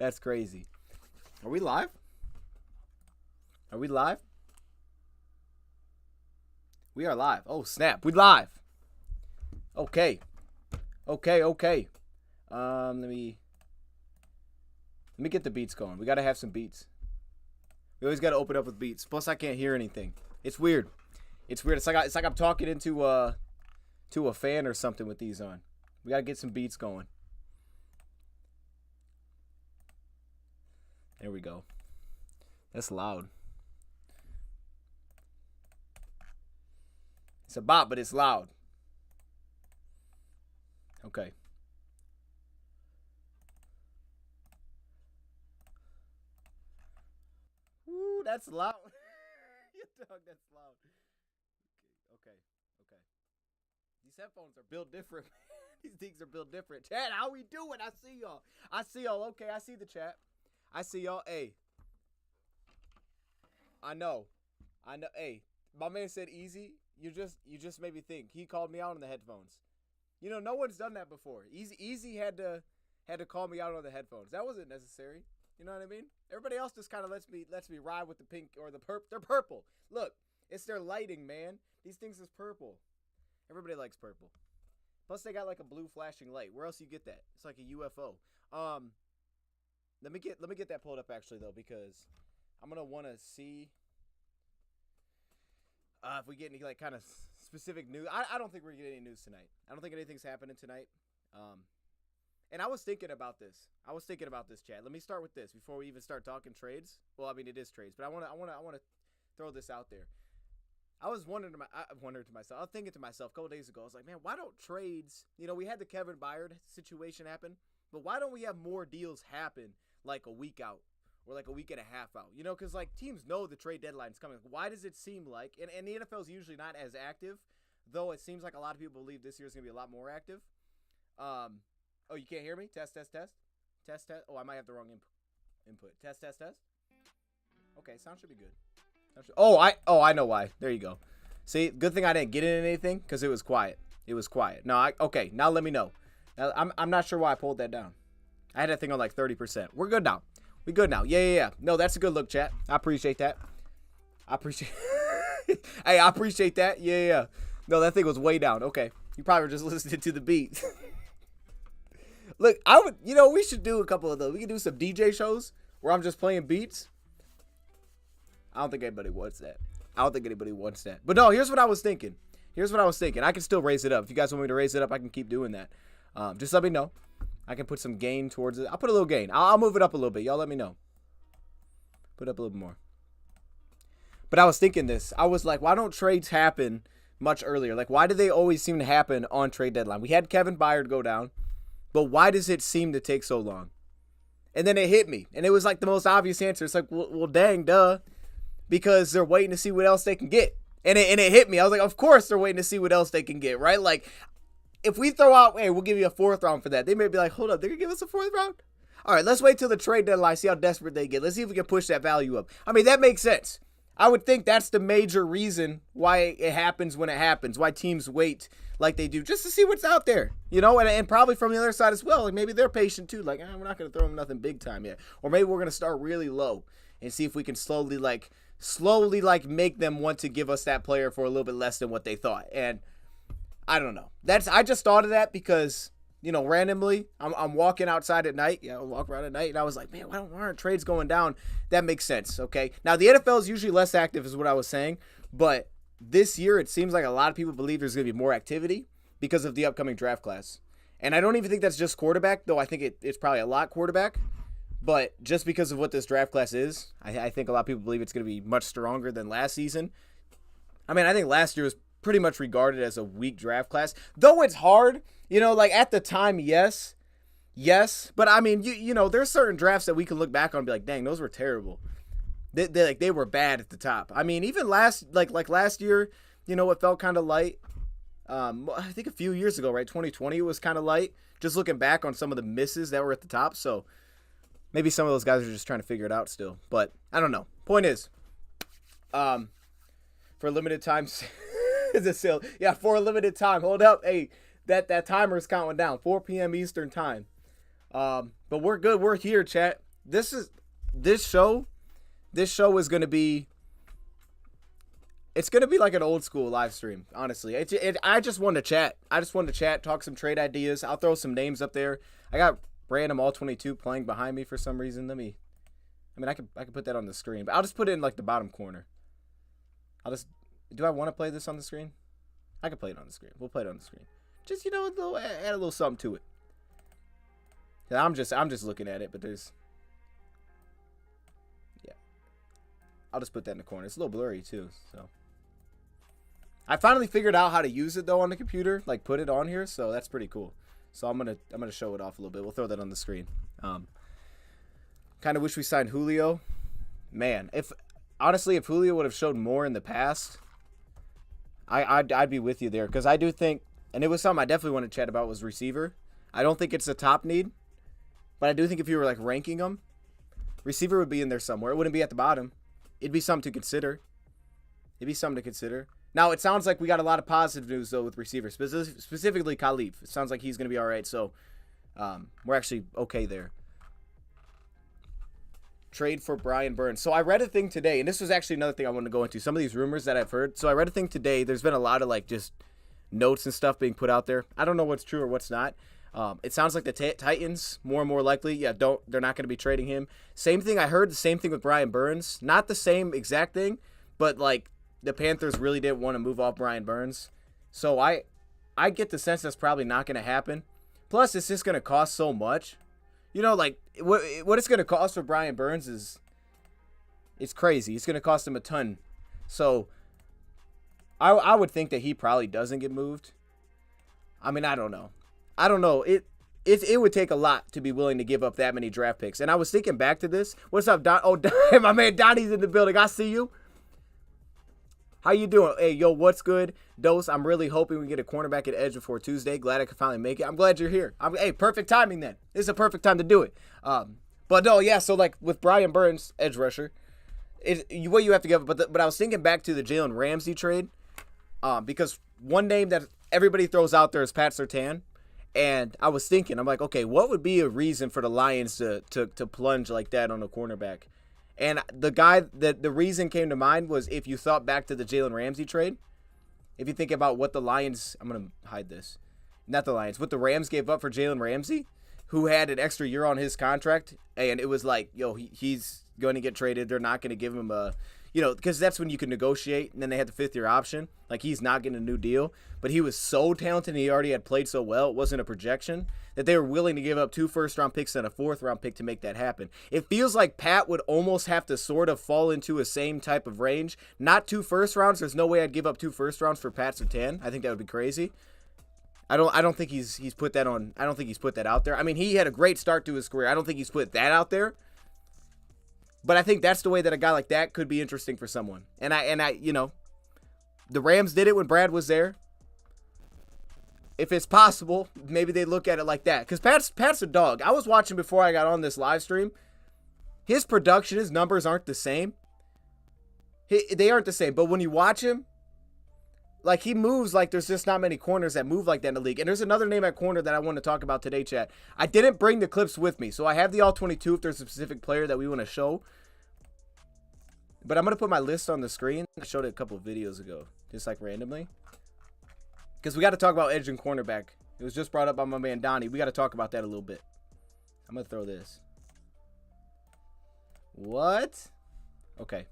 That's crazy. Are we live? Are we live? We are live. Oh, snap. We live. Okay. Okay. Let me get the beats going. We got to have some beats. We always got to open up with beats. Plus, I can't hear anything. It's weird. It's like I'm talking into a fan or something with these on. We got to get some beats going. There we go. That's loud. It's a bop, but it's loud. Okay. Woo, that's loud. Dog, that's loud. Okay. These headphones are built different. These things are built different. Chat, how we doing? I see y'all. Okay, I see the chat. I see y'all. Hey. I know. Hey, my man said easy. You just made me think. He called me out on the headphones. You know, no one's done that before. Easy had to call me out on the headphones. That wasn't necessary. You know what I mean? Everybody else just kind of lets me ride with the pink or the purple. They're purple. Look, it's their lighting, man. These things is purple. Everybody likes purple. Plus, they got like a blue flashing light. Where else you get that? It's like a UFO. Let me get that pulled up actually though, because I'm gonna want to see if we get any like kind of specific news. I don't think we're getting any news tonight. I don't think anything's happening tonight. And I was thinking about this. Chat. Let me start with this before we even start talking trades. Well, I mean it is trades, but I want to throw this out there. I was thinking to myself a couple days ago. I was like, man, why don't trades? You know, we had the Kevin Byard situation happen, but why don't we have more deals happen like a week out or like a week and a half out? You know, because like teams know the trade deadline's coming. Why does it seem like, and the NFL is usually not as active, though it seems like a lot of people believe this year is going to be a lot more active. Oh, you can't hear me? Test. Oh, I might have the wrong input. Test. Okay, sound should be good. I know why. There you go. See, good thing I didn't get into anything because it was quiet. No, okay. Now let me know. Now, I'm not sure why I pulled that down. I had that thing on like 30%. We're good now. We good now. Yeah. No, that's a good look, chat. I appreciate that. Hey, I appreciate that. Yeah. No, that thing was way down. Okay. You probably were just listening to the beat. Look, we should do a couple of those. We can do some DJ shows where I'm just playing beats. I don't think anybody wants that. But no, here's what I was thinking. I can still raise it up. If you guys want me to raise it up, I can keep doing that. Just let me know. I can put some gain towards it. I'll put a little gain. I'll move it up a little bit. Y'all let me know. Put up a little bit more. But I was thinking this. I was like, why don't trades happen much earlier? Like, why do they always seem to happen on trade deadline? We had Kevin Byard go down, but why does it seem to take so long? And then it hit me. And it was like the most obvious answer. It's like, well dang, duh. Because they're waiting to see what else they can get. And it hit me. I was like, of course they're waiting to see what else they can get, right? Like, if we throw out, hey, we'll give you a 4th round for that. They may be like, hold up, they're going to give us a 4th round? All right, let's wait till the trade deadline, see how desperate they get. Let's see if we can push that value up. I mean, that makes sense. I would think that's the major reason why it happens when it happens, why teams wait like they do, just to see what's out there, you know, and probably from the other side as well. Like maybe they're patient too, like, we're not going to throw them nothing big time yet. Or maybe we're going to start really low and see if we can slowly make them want to give us that player for a little bit less than what they thought. And I don't know. I just thought of that because, you know, randomly I'm walking outside at night. Yeah, I walk around at night and I was like, man, why aren't trades going down? That makes sense. Okay. Now the NFL is usually less active is what I was saying, but this year it seems like a lot of people believe there's going to be more activity because of the upcoming draft class. And I don't even think that's just quarterback, though I think it's probably a lot quarterback. But just because of what this draft class is, I think a lot of people believe it's going to be much stronger than last season. I mean, I think last year was pretty much regarded as a weak draft class. Though it's hard, you know, like at the time, yes. But I mean, you know, there's certain drafts that we can look back on and be like, dang, those were terrible. They were bad at the top. I mean, even last year, you know, it felt kind of light. I think a few years ago, right? 2020, it was kind of light. Just looking back on some of the misses that were at the top. So maybe some of those guys are just trying to figure it out still. But I don't know. Point is, for a limited time, is it still? Yeah, for a limited time. Hold up. Hey, that timer is counting down. 4 p.m. Eastern time. But we're good. We're here, chat. this show is going to be, it's going to be like an old school live stream, honestly. I just want to chat. I just want to chat, talk some trade ideas. I'll throw some names up there. I got random all 22 playing behind me for some reason. I could put that on the screen, but I'll just put it in like the bottom corner. Do I want to play this on the screen? I can play it on the screen. We'll play it on the screen. Just, add a little something to it. I'm just looking at it, but there's, yeah. I'll just put that in the corner. It's a little blurry too, so. I finally figured out how to use it though on the computer, like put it on here, so that's pretty cool. So I'm gonna show it off a little bit. We'll throw that on the screen. Kind of wish we signed Julio. Man, if Julio would have showed more in the past, I'd be with you there, because I do think, and it was something I definitely want to chat about, was receiver. I don't think it's a top need, but I do think if you were like ranking them, receiver would be in there somewhere. It wouldn't be at the bottom. It'd be something to consider. Now, it sounds like we got a lot of positive news, though, with receivers, specifically Khalif. It sounds like he's going to be all right, so we're actually okay there. Trade for Brian Burns. So I read a thing today, and this was actually another thing I wanted to go into, some of these rumors that I've heard. So I read a thing today. There's been a lot of, like, just notes and stuff being put out there. I don't know what's true or what's not. It sounds like the Titans, more and more likely, they're not going to be trading him. Same thing, I heard the same thing with Brian Burns. Not the same exact thing, but, like, the Panthers really didn't want to move off Brian Burns. So I get the sense that's probably not going to happen. Plus, it's just going to cost so much. Like, what it's going to cost for Brian Burns it's crazy. It's going to cost him a ton. So I would think that he probably doesn't get moved. I mean, I don't know. It would take a lot to be willing to give up that many draft picks. And I was thinking back to this. What's up, Don? Oh, my man Donnie's in the building. I see you. How you doing? Hey, yo, what's good? Dose, I'm really hoping we get a cornerback at Edge before Tuesday. Glad I could finally make it. I'm glad you're here. Hey, perfect timing then. This is a perfect time to do it. But no, yeah, so like with Brian Burns, edge rusher, what you have to give up. But I was thinking back to the Jalen Ramsey trade, because one name that everybody throws out there is Pat Surtain. And I was thinking, I'm like, okay, what would be a reason for the Lions to plunge like that on a cornerback? And the reason came to mind was, if you thought back to the Jalen Ramsey trade, if you think about what the Lions, I'm going to hide this, not the Lions, what the Rams gave up for Jalen Ramsey, who had an extra year on his contract, and it was like, yo, he's going to get traded. They're not going to give him a, because that's when you can negotiate, and then they had the fifth-year option. Like, he's not getting a new deal, but he was so talented, and he already had played so well, it wasn't a projection, that they were willing to give up 2 first-round picks and a 4th-round pick to make that happen. It feels like Pat would almost have to sort of fall into a same type of range. Not 2 first rounds. There's no way I'd give up 2 first rounds for Pat Surtain. I think that would be crazy. I don't think he's put that on. I don't think he's put that out there. I mean, he had a great start to his career. I don't think he's put that out there. But I think that's the way that a guy like that could be interesting for someone. And I the Rams did it when Brad was there. If it's possible, maybe they look at it like that. Because Pat's a dog. I was watching before I got on this live stream. His production, his numbers aren't the same. They aren't the same. But when you watch him, like, he moves like there's just not many corners that move like that in the league. And there's another name at corner that I want to talk about today, chat. I didn't bring the clips with me, so I have the all-22 if there's a specific player that we want to show. But I'm going to put my list on the screen. I showed it a couple of videos ago, just like randomly. Because we got to talk about edge and cornerback. It was just brought up by my man Donnie. We got to talk about that a little bit. I'm going to throw this. What? Okay.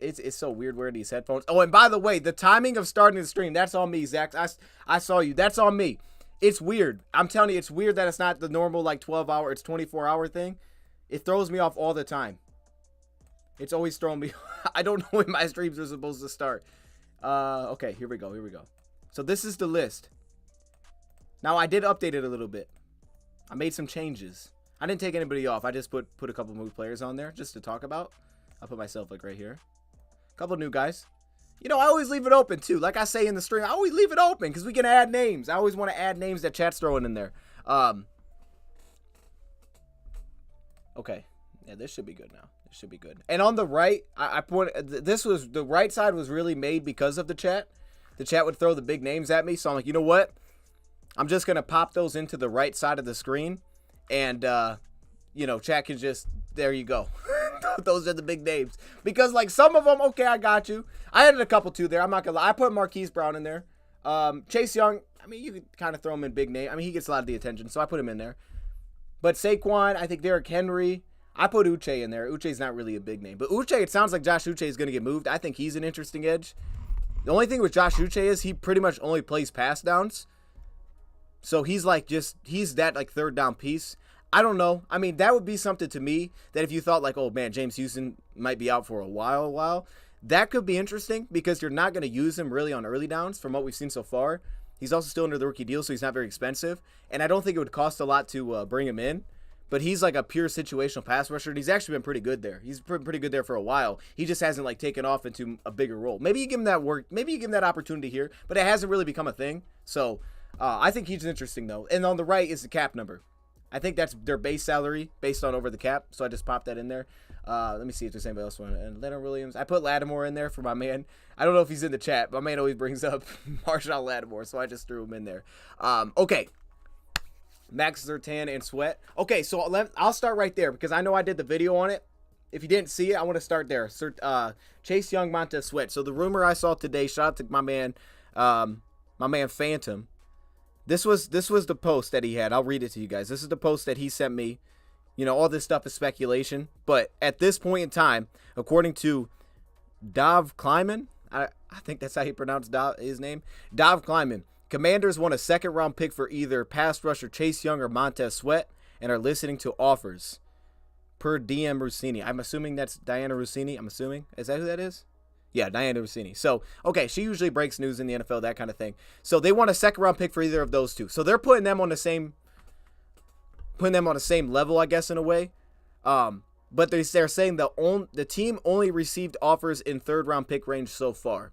It's so weird wearing these headphones. Oh, and by the way, the timing of starting the stream, that's on me, Zach. I saw you. That's on me. It's weird. I'm telling you, it's weird that it's not the normal, like, 12-hour, it's 24-hour thing. It throws me off all the time. It's always throwing me. I don't know when my streams are supposed to start. Okay, here we go. So this is the list. Now, I did update it a little bit. I made some changes. I didn't take anybody off. I just put a couple new players on there just to talk about. I'll put myself like right here. A couple new guys. I always leave it open too. Like I say in the stream, I always leave it open because we can add names. I always want to add names that chat's throwing in there. Okay. Yeah, this should be good now. This should be good. And on the right, the right side was really made because of the chat. The chat would throw the big names at me. So I'm like, you know what? I'm just going to pop those into the right side of the screen. And, you know, chat can just, there you go. Those are the big names. Because, like, some of them, okay, I got you. I added a couple, too, there. I'm not going to lie. I put Marquise Brown in there. Chase Young, I mean, you could kind of throw him in big name. I mean, he gets a lot of the attention, so I put him in there. But Saquon, I think Derrick Henry. I put Uche in there. Uche's not really a big name. But Uche, it sounds like Josh Uche is going to get moved. I think he's an interesting edge. The only thing with Josh Uche is he pretty much only plays pass downs. So he's like he's that like third down piece. I don't know. I mean, that would be something to me that if you thought like, oh man, James Houston might be out for a while, that could be interesting because you're not going to use him really on early downs from what we've seen so far. He's also still under the rookie deal, so he's not very expensive. And I don't think it would cost a lot to bring him in. But he's like a pure situational pass rusher, and he's actually been pretty good there. He's been pretty good there for a while. He just hasn't like taken off into a bigger role. Maybe you give him that work. Maybe you give him that opportunity here, but it hasn't really become a thing. So I think he's interesting though. And on the right is the cap number. I think that's their base salary based on over the cap. So I just popped that in there. Let me see if there's anybody else. And Leonard Williams. I put Lattimore in there for my man. I don't know if he's in the chat. My man always brings up Marshawn Lattimore, so I just threw him in there. Okay. Max Zertan and Sweat. Okay, so I'll start right there because I know I did the video on it. If you didn't see it, I want to start there. Chase Young, Montez Sweat. So the rumor I saw today, shout out to my man Phantom. This was the post that he had. I'll read it to you guys. This is the post that he sent me. You know, all this stuff is speculation, but at this point in time, according to Dov Kleiman, I think that's how he pronounced his name. Dov Kleiman. Commanders want a second-round pick for either pass rusher Chase Young or Montez Sweat and are listening to offers. Per DM Rossini. I'm assuming that's Diana Rossini. I'm assuming. Is that who that is? Yeah, Diana Rossini. So, okay, she usually breaks news in the NFL, that kind of thing. So they want a second-round pick for either of those two. So they're putting them on the same level, I guess, in a way. But they're saying the team only received offers in third-round pick range so far.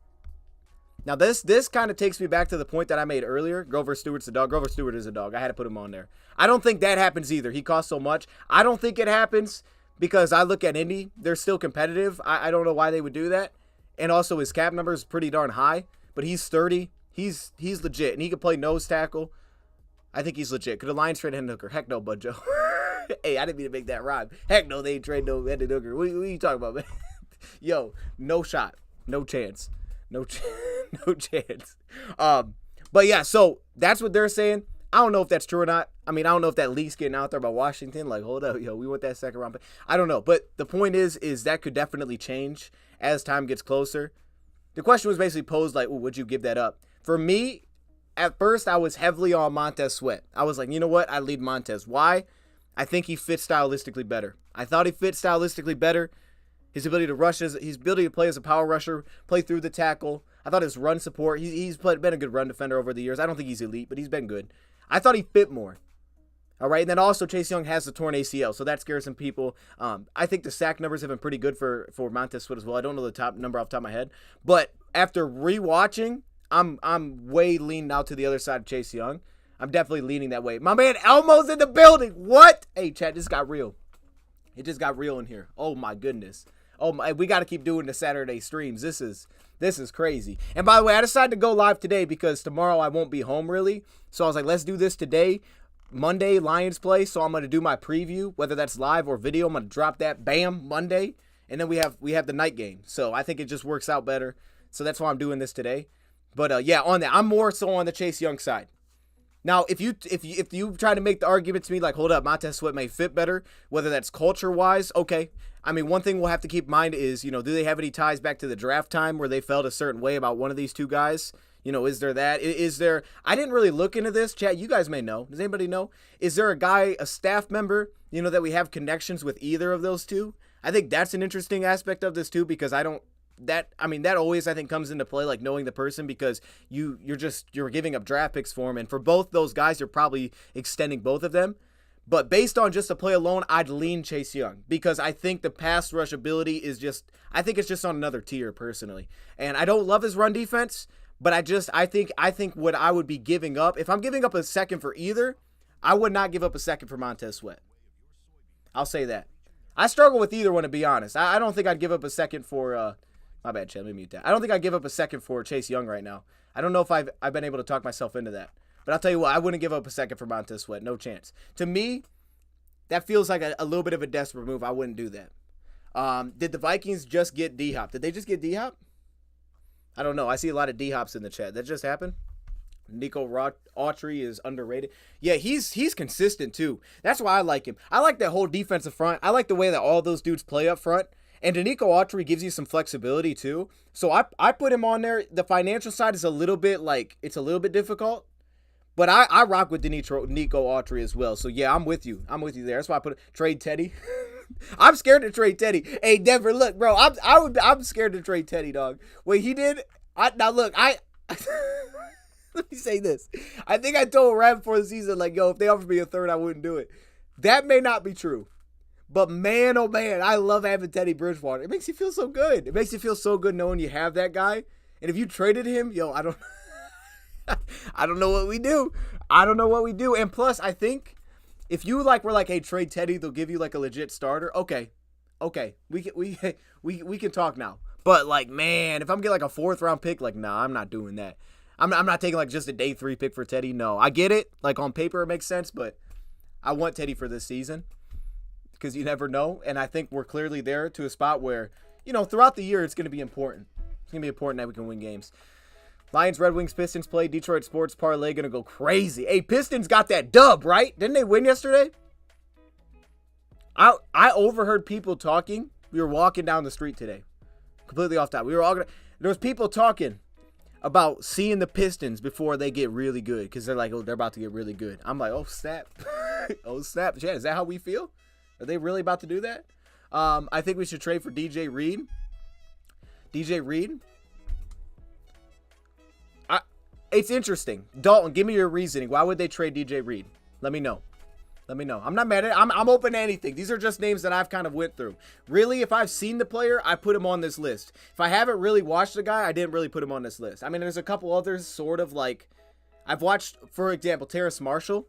Now, this kind of takes me back to the point that I made earlier. Grover Stewart's a dog. Grover Stewart is a dog. I had to put him on there. I don't think that happens either. He costs so much. I don't think it happens because I look at Indy. They're still competitive. I don't know why they would do that. And also his cap number is pretty darn high. But he's 30. He's legit. And he can play nose tackle. I think he's legit. Could a Lions trade Hendon Hooker? Heck no, Bud Joe. Hey, I didn't mean to make that rhyme. Heck no, they ain't trade no Hendon Hooker. What are you talking about, man? Yo, no shot. No chance. No chance. But yeah, so that's what they're saying. I don't know if that's true or not. I mean, I don't know if that leak's getting out there by Washington. Like, hold up, yo, we want that second round pick. I don't know. But the point is that could definitely change as time gets closer. The question was basically posed like, would you give that up? For me, at first, I was heavily on Montez Sweat. I was like, you know what? I lead Montez. Why? I think he fits stylistically better. I thought he fit stylistically better. His ability to rush, his ability to play as a power rusher, play through the tackle. I thought his run support, he's been a good run defender over the years. I don't think he's elite, but he's been good. I thought he fit more. All right, and then also Chase Young has the torn ACL, so that scares some people. I think the sack numbers have been pretty good for Montez Sweat as well. I don't know the top number off the top of my head, but after rewatching, I'm way leaning out to the other side of Chase Young. I'm definitely leaning that way. My man Elmo's in the building. What? Hey, chat, this got real. It just got real in here. Oh my goodness. Oh my, we got to keep doing the Saturday streams. This is crazy. And by the way, I decided to go live today because tomorrow I won't be home really. So I was like, let's do this today. Monday, Lions play. So I'm going to do my preview, whether that's live or video. I'm going to drop that, bam, Monday. And then we have the night game. So I think it just works out better. So that's why I'm doing this today. But yeah, on that, I'm more so on the Chase Young side. Now, if you try to make the argument to me like, hold up, Montez Sweat may fit better, whether that's culture-wise, okay. I mean, one thing we'll have to keep in mind is, do they have any ties back to the draft time where they felt a certain way about one of these two guys? Is there that? Is there, I didn't really look into this. Chat, you guys may know. Does anybody know? Is there a guy, a staff member, that we have connections with either of those two? I think that's an interesting aspect of this too, because that always, I think, comes into play, like knowing the person, because you're giving up draft picks for them. And for both those guys, you're probably extending both of them. But based on just the play alone, I'd lean Chase Young because I think the pass rush ability is I think it's just on another tier personally. And I don't love his run defense, but I think what I would be giving up, if I'm giving up a second for either, I would not give up a second for Montez Sweat. I'll say that. I struggle with either one, to be honest. I don't think I'd give up a second for, my bad, Chad, let me mute that. I don't think I'd give up a second for Chase Young right now. I don't know if I've been able to talk myself into that. But I'll tell you what, I wouldn't give up a second for Montez Sweat. No chance. To me, that feels like a little bit of a desperate move. I wouldn't do that. Did the Vikings just get D-Hop? Did they just get D-Hop? I don't know. I see a lot of D-Hops in the chat. That just happened? Nico Autry is underrated. Yeah, he's consistent too. That's why I like him. I like that whole defensive front. I like the way that all those dudes play up front. And Nico Autry gives you some flexibility too. So I put him on there. The financial side is a little bit difficult. But I rock with Nico Autry as well. So yeah, I'm with you. I'm with you there. That's why I put trade Teddy. I'm scared to trade Teddy. Hey Denver, look, bro. I'm scared to trade Teddy, dog. What he did. Let me say this. I think I told Rap before the season, like, yo, if they offered me a third, I wouldn't do it. That may not be true. But man, oh man, I love having Teddy Bridgewater. It makes you feel so good. It makes you feel so good knowing you have that guy. And if you traded him, yo, I don't know what we do. I don't know what we do. And plus, I think if you were like, hey, trade Teddy, they'll give you like a legit starter. Okay. We can talk now. But like, man, if I'm getting like a 4th round pick, like, nah, I'm not doing that. I'm not taking like just a day 3 pick for Teddy. No, I get it. Like on paper, it makes sense, but I want Teddy for this season because you never know. And I think we're clearly there to a spot where, throughout the year, it's going to be important. It's going to be important that we can win games. Lions, Red Wings, Pistons play. Detroit Sports Parlay going to go crazy. Hey, Pistons got that dub, right? Didn't they win yesterday? I overheard people talking. We were walking down the street today. Completely off topic. There was people talking about seeing the Pistons before they get really good because they're like, oh, they're about to get really good. I'm like, oh, snap. Oh, snap. Yeah, is that how we feel? Are they really about to do that? I think we should trade for DJ Reed. DJ Reed? It's interesting. Dalton, give me your reasoning. Why would they trade DJ Reed? Let me know. I'm not mad at it. I'm open to anything. These are just names that I've kind of went through. Really, if I've seen the player, I put him on this list. If I haven't really watched the guy, I didn't really put him on this list. I mean, there's a couple others sort of like I've watched, for example, Terrace Marshall.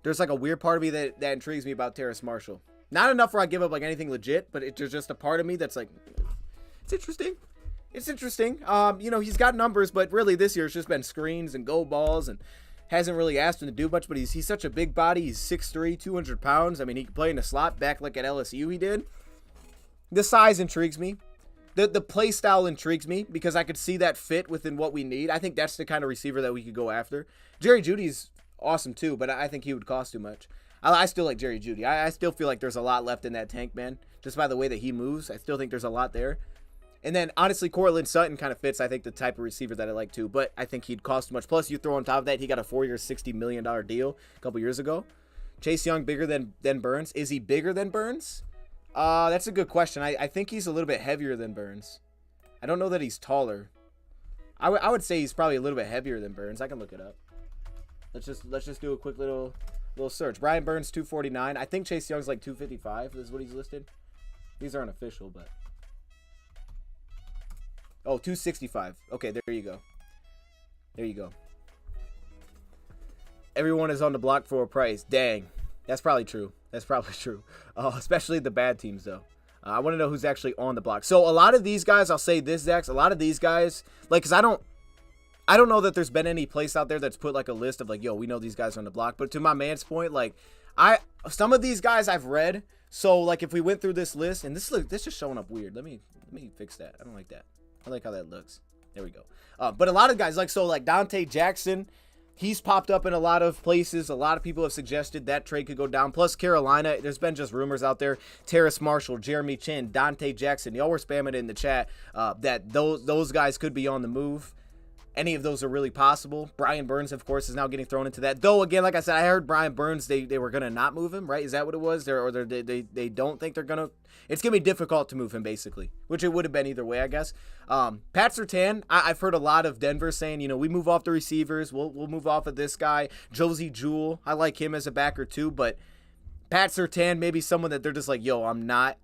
There's like a weird part of me that intrigues me about Terrace Marshall. Not enough where I give up like anything legit, but there's just a part of me that's like, it's interesting. It's interesting. He's got numbers, but really this year it's just been screens and go balls and hasn't really asked him to do much, but he's such a big body. He's 6'3", 200 pounds. I mean, he can play in the slot back like at LSU he did. The size intrigues me. The play style intrigues me because I could see that fit within what we need. I think that's the kind of receiver that we could go after. Jerry Jeudy's awesome too, but I think he would cost too much. I still like Jerry Jeudy. I still feel like there's a lot left in that tank, man. Just by the way that he moves, I still think there's a lot there. And then, honestly, Cortland Sutton kind of fits, I think, the type of receiver that I like, too. But I think he'd cost too much. Plus, you throw on top of that, he got a 4-year, $60 million deal a couple years ago. Chase Young bigger than Burns. Is he bigger than Burns? That's a good question. I think he's a little bit heavier than Burns. I don't know that he's taller. I would say he's probably a little bit heavier than Burns. I can look it up. Let's just do a quick little search. Brian Burns, 249. I think Chase Young's like 255 is what he's listed. These aren't official, but... Oh, 265. Okay, there you go. There you go. Everyone is on the block for a price. Dang. That's probably true. Especially the bad teams, though. I want to know who's actually on the block. So, a lot of these guys, I'll say this, Zach. A lot of these guys, like, because I don't know that there's been any place out there that's put, like, a list of, like, yo, we know these guys are on the block. But to my man's point, like, some of these guys I've read. So, like, if we went through this list, and this is showing up weird. Let me fix that. I don't like that. I like how that looks. There we go. But a lot of guys, like Dante Jackson, he's popped up in a lot of places. A lot of people have suggested that trade could go down. Plus Carolina, there's been just rumors out there. Terrace Marshall, Jeremy Chin, Dante Jackson. Y'all were spamming it in the chat that those guys could be on the move. Any of those are really possible. Brian Burns, of course, is now getting thrown into that. Though, again, like I said, I heard Brian Burns, they were going to not move him, right? Is that what it was? They don't think they're going to. It's going to be difficult to move him, basically, which it would have been either way, I guess. Pat Surtain, I've heard a lot of Denver saying, we move off the receivers. We'll move off of this guy. Josie Jewell, I like him as a backer too, but Pat Surtain, maybe someone that they're just like, yo, I'm not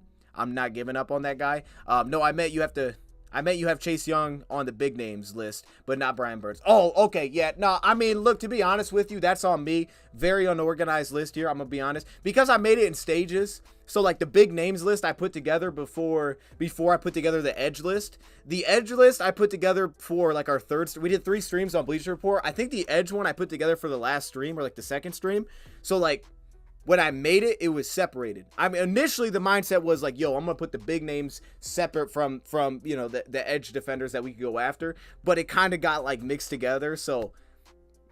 giving up on that guy. No, I meant you have Chase Young on the big names list, but not Brian Burns. Oh, okay, yeah. No, I mean, look, to be honest with you, that's on me. Very unorganized list here, I'm going to be honest. Because I made it in stages, so like the big names list I put together before I put together the edge list. The edge list I put together for like our third, we did 3 streams on Bleacher Report. I think the edge one I put together for the last stream or like the second stream. So like, when I made it, it was separated. I mean, initially the mindset was like, yo, I'm going to put the big names separate from you know, the edge defenders that we could go after. But it kind of got like mixed together. So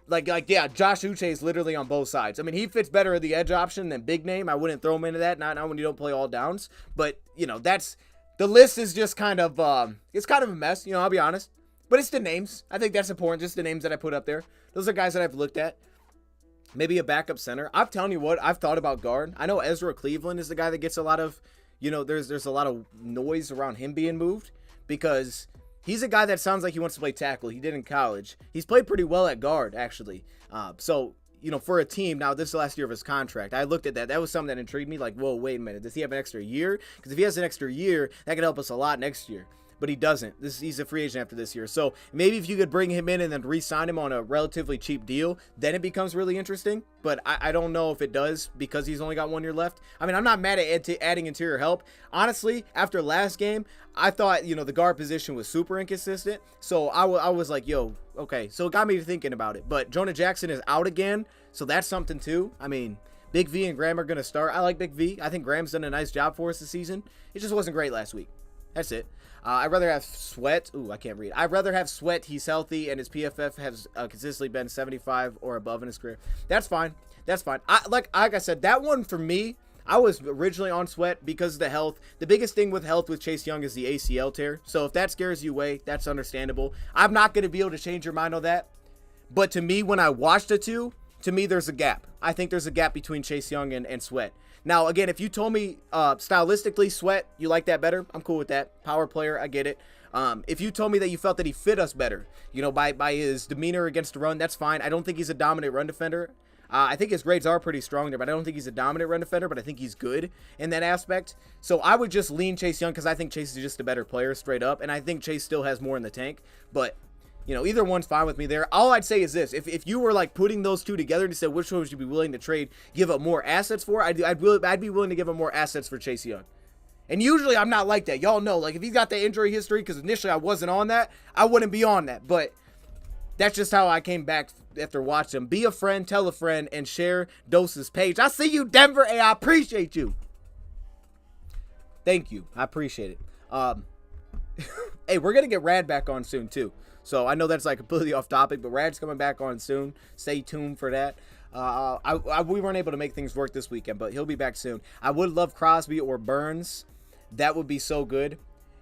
like yeah, Josh Uche is literally on both sides. I mean, he fits better at the edge option than big name. I wouldn't throw him into that, not when you don't play all downs. But, you know, the list is just kind of, it's kind of a mess, you know, I'll be honest. But it's the names. I think that's important, just the names that I put up there. Those are guys that I've looked at. Maybe a backup center. I'm telling you what, I've thought about guard. I know Ezra Cleveland is the guy that gets a lot of, you know, there's a lot of noise around him being moved because he's a guy that sounds like he wants to play tackle. He did in college. He's played pretty well at guard, actually. So, you know, for a team, now this is the last year of his contract. I looked at that. That was something that intrigued me. Like, whoa, wait a minute. Does he have an extra year? Because if he has an extra year, that could help us a lot next year. But he doesn't. He's a free agent after this year. So maybe if you could bring him in and then re-sign him on a relatively cheap deal, then it becomes really interesting. But I don't know if it does because he's only got 1 year left. I mean, I'm not mad at adding interior help. Honestly, after last game, I thought, you know, the guard position was super inconsistent. So I was like, yo, okay. So it got me thinking about it. But Jonah Jackson is out again. So that's something too. I mean, Big V and Graham are going to start. I like Big V. I think Graham's done a nice job for us this season. It just wasn't great last week. That's it. I'd rather have Sweat. Ooh, I can't read. I'd rather have Sweat. He's healthy, and his PFF has consistently been 75 or above in his career. That's fine. That's fine. Like I said, that one for me, I was originally on Sweat because of the health. The biggest thing with health with Chase Young is the ACL tear. So if that scares you away, that's understandable. I'm not going to be able to change your mind on that. But to me, when I watched the two, to me, there's a gap. I think there's a gap between Chase Young and Sweat. Now, again, if you told me stylistically, Sweat, you like that better, I'm cool with that. Power player, I get it. If you told me that you felt that he fit us better, you know, by his demeanor against the run, that's fine. I don't think he's a dominant run defender. I think his grades are pretty strong there, but I don't think he's a dominant run defender, but I think he's good in that aspect. So I would just lean Chase Young because I think Chase is just a better player straight up, and I think Chase still has more in the tank. But, you know, either one's fine with me there. All I'd say is this. If you were, like, putting those two together and said which one would you be willing to trade, give up more assets for, I'd be willing to give up more assets for Chase Young. And usually I'm not like that. Y'all know, like, if he's got the injury history, because initially I wasn't on that, I wouldn't be on that. But that's just how I came back after watching him. Be a friend, tell a friend, and share Dose's page. I see you, Denver, and I appreciate you. Thank you. I appreciate it. Hey, we're going to get Rad back on soon, too. So I know that's like completely off topic, but Rad's coming back on soon. Stay tuned for that. We weren't able to make things work this weekend, but he'll be back soon. I would love Crosby or Burns. That would be so good.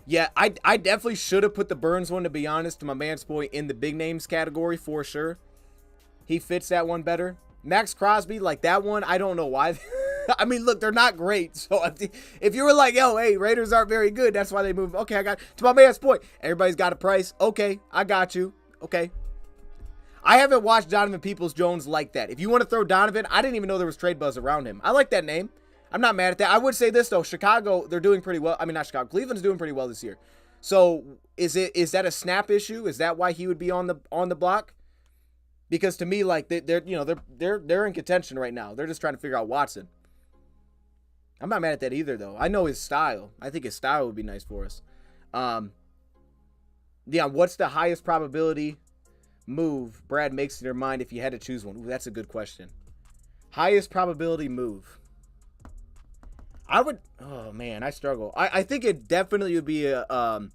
Yeah, I definitely should have put the Burns one, to be honest, to my man's boy, in the big names category for sure. He fits that one better. Max Crosby, like that one, I don't know why. I mean, look, they're not great. So if you were like, yo, hey, Raiders aren't very good, that's why they moved. Okay, I got to my man's point. Everybody's got a price. Okay, I got you. Okay. I haven't watched Donovan Peoples-Jones like that. If you want to throw Donovan, I didn't even know there was trade buzz around him. I like that name. I'm not mad at that. I would say this, though. Chicago, they're doing pretty well. I mean, not Chicago. Cleveland's doing pretty well this year. So is that a snap issue? Is that why he would be on the block? Because to me, like they're in contention right now. They're just trying to figure out Watson. I'm not mad at that either, though. I know his style. I think his style would be nice for us. Yeah, what's the highest probability move Brad makes in your mind if you had to choose one? Ooh, that's a good question. Highest probability move. I would. Oh man, I struggle. I think it definitely would be a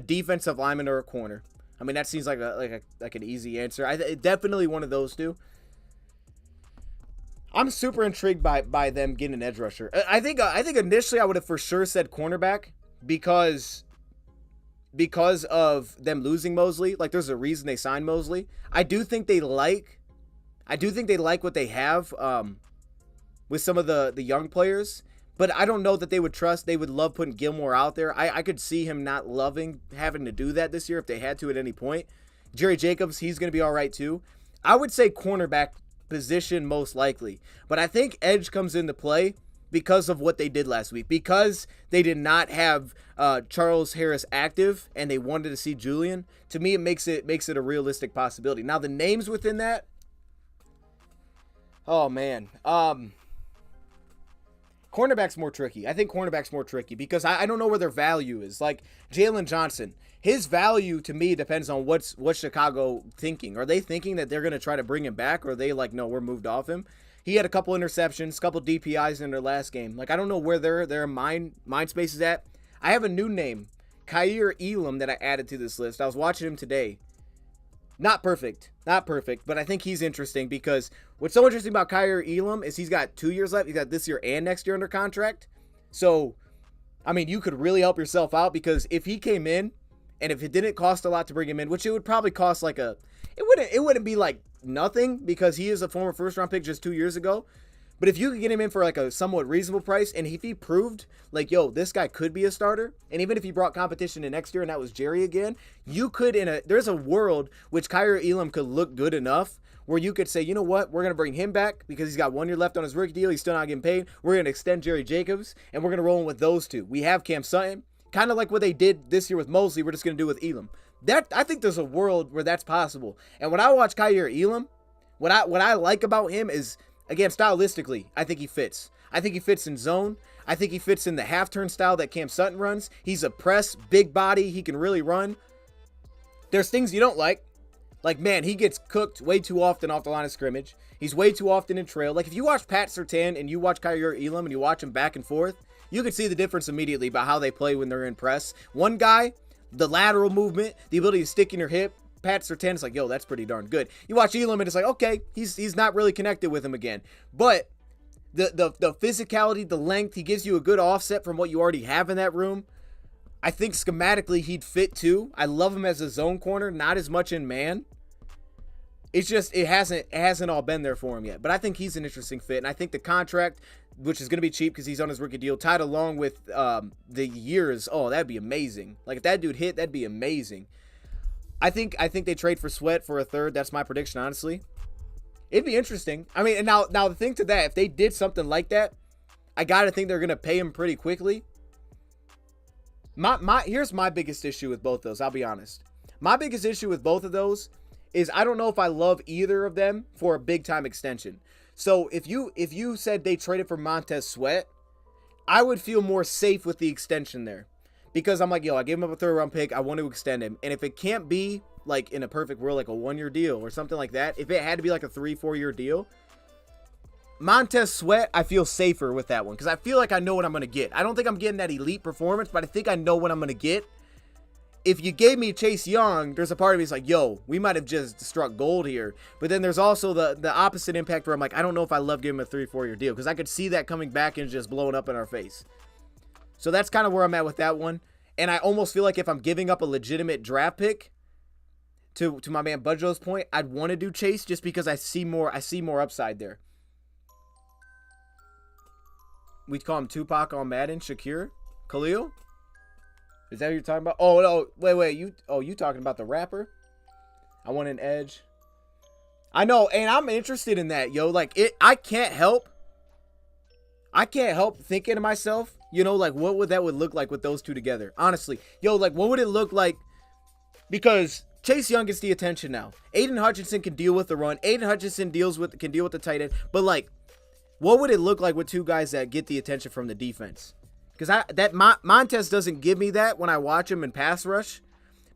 defensive lineman or a corner. I mean, that seems like an easy answer. Definitely one of those two. I'm super intrigued by them getting an edge rusher. I think initially I would have for sure said cornerback because of them losing Mosley. Like, there's a reason they signed Mosley. I do think they like what they have with some of the young players. But I don't know that they would love putting Gilmore out there. I could see him not loving having to do that this year if they had to at any point. Jerry Jacobs, he's going to be all right too. I would say cornerback position most likely. But I think edge comes into play because of what they did last week. Because they did not have Charles Harris active and they wanted to see Julian. To me, it makes it a realistic possibility. Now, the names within that, oh man. Cornerback's more tricky. I think cornerback's more tricky because I don't know where their value is. Like Jalen Johnson, his value to me depends on what's Chicago thinking. Are they thinking that they're going to try to bring him back, or are they like, no, we're moved off him? He had a couple interceptions, a couple DPIs in their last game. Like, I don't know where their mind space is at. I have a new name, Kaiir Elam, that I added to this list. I was watching him today. Not perfect, but I think he's interesting because what's so interesting about Kaiir Elam is he's got 2 years left. He's got this year and next year under contract. So, I mean, you could really help yourself out because if he came in and if it didn't cost a lot to bring him in, which it would probably cost like it wouldn't be like nothing because he is a former first round pick just 2 years ago. But if you could get him in for like a somewhat reasonable price, and if he proved like, yo, this guy could be a starter, and even if he brought competition in next year and that was Jerry again, you could there's a world which Kaiir Elam could look good enough where you could say, you know what, we're going to bring him back because he's got 1 year left on his rookie deal. He's still not getting paid. We're going to extend Jerry Jacobs, and we're going to roll in with those two. We have Cam Sutton, kind of like what they did this year with Mosley. We're just going to do with Elam. I think there's a world where that's possible. And when I watch Kaiir Elam, what I like about him is, again, stylistically, I think he fits. I think he fits in zone. I think he fits in the half-turn style that Cam Sutton runs. He's a press, big body. He can really run. There's things you don't like. Like, man, he gets cooked way too often off the line of scrimmage. He's way too often in trail. Like, if you watch Pat Surtain and you watch Kaiir Elam and you watch him back and forth, you can see the difference immediately about how they play when they're in press. One guy, the lateral movement, the ability to stick in your hip, Pat Surtain is like, yo, that's pretty darn good. You watch Elam and it's like, okay, he's not really connected with him again. But the physicality, the length, he gives you a good offset from what you already have in that room. I think schematically he'd fit too. I love him as a zone corner, not as much in man. It's just it hasn't all been there for him yet. But I think he's an interesting fit. And I think the contract, which is going to be cheap because he's on his rookie deal, tied along with the years, oh, that'd be amazing. Like, if that dude hit, that'd be amazing. I think they trade for Sweat for a third. That's my prediction, honestly. It'd be interesting. I mean, and now the thing to that, if they did something like that, I got to think they're going to pay him pretty quickly. Here's my biggest issue with both those, I'll be honest. My biggest issue with both of those is I don't know if I love either of them for a big-time extension. So if you said they traded for Montez Sweat, I would feel more safe with the extension there. Because I'm like, yo, I gave him up a third-round pick. I want to extend him. And if it can't be, like, in a perfect world, like a 1-year deal or something like that, if it had to be like a 3-4 year deal, Montez Sweat, I feel safer with that one. Because I feel like I know what I'm going to get. I don't think I'm getting that elite performance, but I think I know what I'm going to get. If you gave me Chase Young, there's a part of me that's like, yo, we might have just struck gold here. But then there's also the opposite impact where I'm like, I don't know if I love giving him a 3-4 year deal. Because I could see that coming back and just blowing up in our face. So that's kind of where I'm at with that one. And I almost feel like if I'm giving up a legitimate draft pick, to my man Budjo's point, I'd want to do Chase just because I see more upside there. We call him Tupac on Madden, Shakir, Khalil. Is that what you're talking about? Oh no, wait, you talking about the rapper? I want an Edge. I know, and I'm interested in that, yo. Like I can't help thinking to myself, you know, like what would that look like with those two together? Honestly, yo, like what would it look like? Because Chase Young gets the attention now. Aiden Hutchinson can deal with the run. Aiden Hutchinson can deal with the tight end. But like, what would it look like with two guys that get the attention from the defense? Because Montez doesn't give me that when I watch him in pass rush,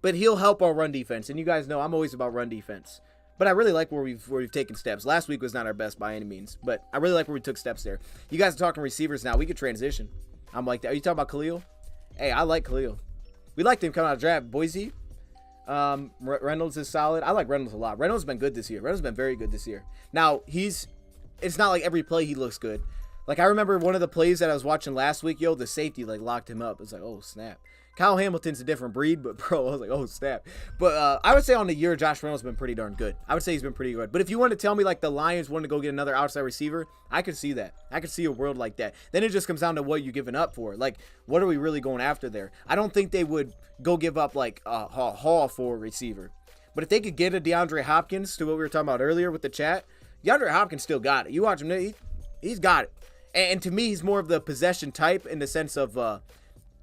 but he'll help our run defense. And you guys know I'm always about run defense. But I really like where we've taken steps. Last week was not our best by any means, but I really like where we took steps there. You guys are talking receivers now. We could transition. I'm like that. Are you talking about Khalil? Hey, I like Khalil. We liked him coming out of draft. Boise. Reynolds is solid. I like Reynolds a lot. Reynolds has been good this year. Reynolds has been very good this year. Now, it's not like every play he looks good. Like, I remember one of the plays that I was watching last week, yo, the safety, like, locked him up. It was like, oh, snap. Kyle Hamilton's a different breed, but, bro, I was like, oh, snap. But I would say on the year, Josh Reynolds has been pretty darn good. I would say he's been pretty good. But if you wanted to tell me, like, the Lions wanted to go get another outside receiver, I could see that. I could see a world like that. Then it just comes down to what you're giving up for. Like, what are we really going after there? I don't think they would go give up, like, a haul for a receiver. But if they could get a DeAndre Hopkins, to what we were talking about earlier with the chat, DeAndre Hopkins still got it. You watch him, he's got it. And to me, he's more of the possession type in the sense of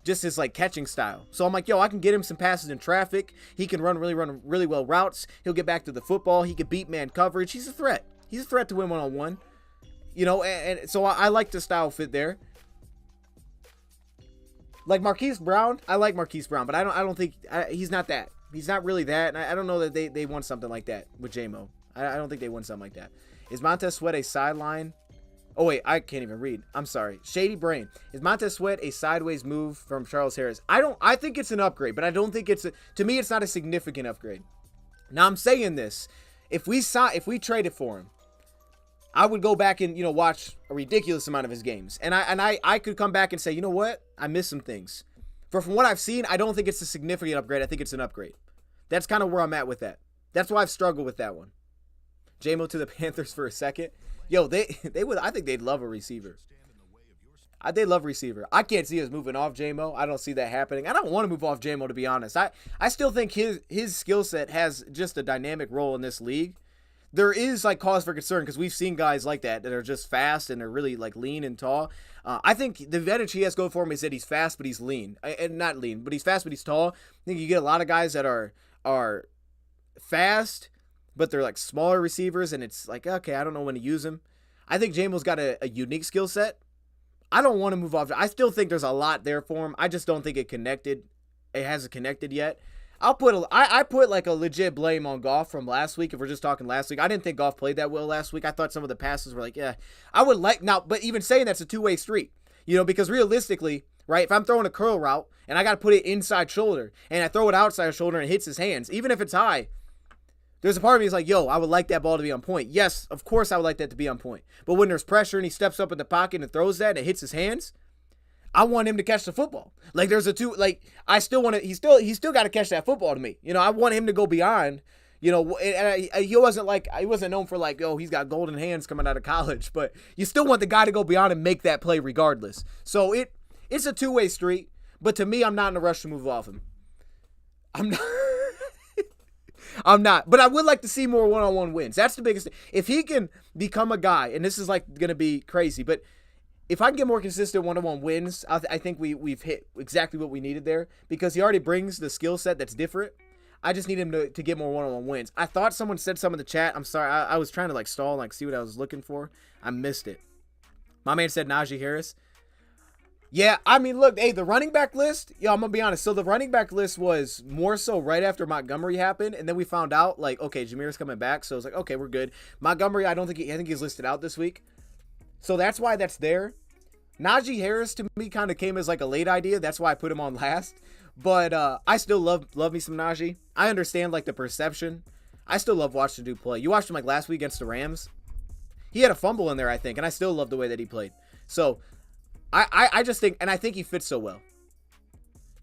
just his like catching style. So I'm like, yo, I can get him some passes in traffic. He can run really well routes. He'll get back to the football. He can beat man coverage. He's a threat. He's a threat to win one-on-one. You know, and so I like the style fit there. Like Marquise Brown, I like Marquise Brown, but I don't think he's not that. He's not really that. And I don't know that they want something like that with J-Mo. I don't think they want something like that. Is Montez Sweat a sideline? Oh, wait, I can't even read. I'm sorry. Shady Brain. Is Montez Sweat a sideways move from Charles Harris? I think it's an upgrade, but I don't think to me, it's not a significant upgrade. Now, I'm saying this. If we traded for him, I would go back and, watch a ridiculous amount of his games. And I could come back and say, you know what? I missed some things. From what I've seen, I don't think it's a significant upgrade. I think it's an upgrade. That's kind of where I'm at with that. That's why I've struggled with that one. J-Mo to the Panthers for a second. Yo, they would. I think they'd love a receiver. They love receiver. I can't see us moving off J-Mo. I don't see that happening. I don't want to move off J-Mo, to be honest. I still think his skill set has just a dynamic role in this league. There is cause for concern because we've seen guys like that are just fast and they're really lean and tall. I think the advantage he has going for him is that he's fast but he's lean. And not lean, but he's fast but he's tall. I think you get a lot of guys that are fast, but they're smaller receivers, and it's okay, I don't know when to use him. I think J-Mo's got a unique skill set. I don't want to move off. I still think there's a lot there for him. I just don't think it connected. It hasn't connected yet. I put a legit blame on Goff from last week. If we're just talking last week, I didn't think Goff played that well last week. I thought some of the passes were yeah. I would now, but even saying that's a two-way street, because realistically, right? If I'm throwing a curl route and I got to put it inside shoulder and I throw it outside shoulder and it hits his hands, even if it's high, there's a part of me that's yo, I would like that ball to be on point. Yes, of course I would like that to be on point. But when there's pressure and he steps up in the pocket and throws that and it hits his hands, I want him to catch the football. There's a two, I still want to, he still got to catch that football to me. I want him to go beyond, and he wasn't known for he's got golden hands coming out of college, but you still want the guy to go beyond and make that play regardless. So it's a two-way street, but to me, I'm not in a rush to move off him. I'm not, but I would like to see more one-on-one wins. That's the biggest thing. If he can become a guy, and this is going to be crazy, but if I can get more consistent one-on-one wins, I think we've hit exactly what we needed there because he already brings the skill set that's different. I just need him to get more one-on-one wins. I thought someone said some in the chat. I'm sorry. I was trying to stall and see what I was looking for. I missed it. My man said Najee Harris. Yeah, I mean, look, hey, the running back list, I'm going to be honest. So the running back list was more so right after Montgomery happened, and then we found out, okay, Jameer's coming back, so it's okay, we're good. Montgomery, I think he's listed out this week. So that's why that's there. Najee Harris, to me, kind of came as a late idea. That's why I put him on last. But I still love me some Najee. I understand, the perception. I still love watching the dude play. You watched him, last week against the Rams. He had a fumble in there, I think, and I still love the way that he played. So I just think, and I think he fits so well.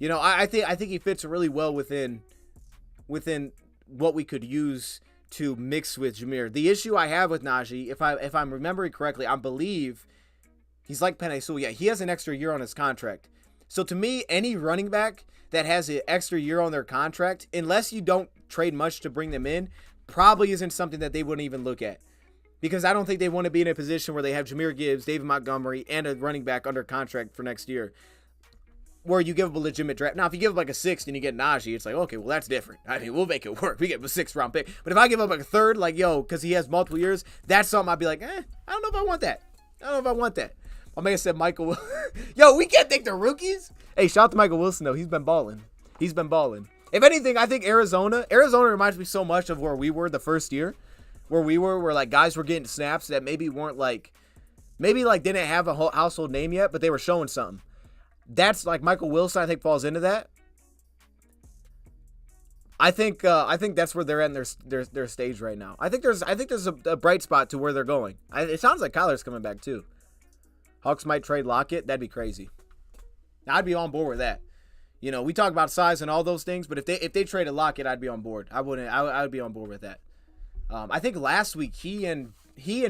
I think he fits really well within what we could use to mix with Jameer. The issue I have with Najee, if I'm remembering correctly, I believe he's like Penei Sewell. Yeah, he has an extra year on his contract. So to me, any running back that has an extra year on their contract, unless you don't trade much to bring them in, probably isn't something that they wouldn't even look at. Because I don't think they want to be in a position where they have Jahmyr Gibbs, David Montgomery, and a running back under contract for next year, where you give up a legitimate draft. Now, if you give up a sixth and you get Najee, it's okay, well, that's different. I mean, we'll make it work. We get a sixth-round pick. But if I give up a third, because he has multiple years, that's something I'd be I don't know if I want that. My man said Michael. Yo, we can't think they're rookies. Hey, shout out to Michael Wilson, though. He's been balling. If anything, I think Arizona reminds me so much of where we were the first year. Where guys were getting snaps that maybe weren't didn't have a whole household name yet, but they were showing something. That's Michael Wilson, I think, falls into that. I think that's where they're at in their stage right now. I think there's a bright spot to where they're going. It sounds like Kyler's coming back too. Hawks might trade Lockett. That'd be crazy. I'd be on board with that. We talk about size and all those things, but if they traded Lockett, I'd be on board. I would be on board with that. I think last week he and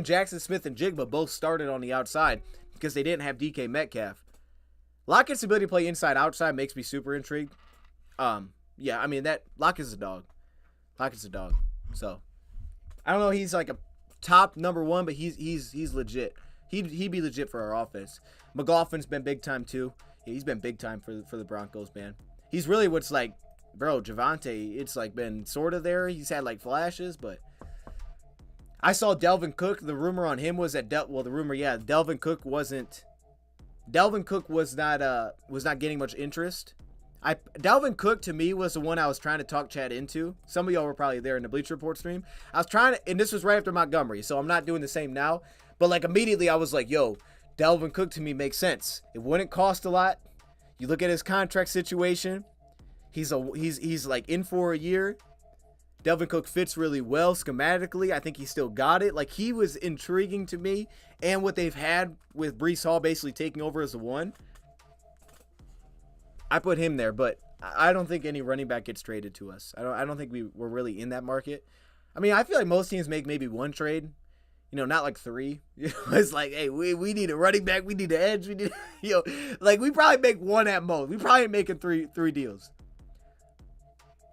Jackson Smith and Jigba both started on the outside because they didn't have DK Metcalf. Lockett's ability to play inside-outside makes me super intrigued. Yeah, I mean, Lockett's a dog. So, I don't know, he's a top number one, but he's legit. He'd be legit for our offense. McLaughlin's been big time too. Yeah, he's been big time for the Broncos, man. He's really what's bro, Javonte, it's been sort of there. He's had flashes, but I saw Delvin Cook. The rumor on him was that Delvin Cook was not getting much interest. Dalvin Cook to me was the one I was trying to talk Chad into. Some of y'all were probably there in the Bleacher Report stream. I was trying to, and this was right after Montgomery, so I'm not doing the same now. But like immediately I was like, yo, Dalvin Cook to me makes sense. It wouldn't cost a lot. You look at his contract situation. He's like in for a year. Dalvin Cook fits really well schematically. I think he still got it. Like, he was intriguing to me. And what they've had with Breece Hall basically taking over as the one, I put him there. But I don't think any running back gets traded to us. I don't think we're really in that market. I mean, I feel like most teams make maybe one trade. You know, not like three. You know, it's like, hey, we need a running back. We need an edge. We need, you know, like we probably make one at most. We probably ain't making three deals.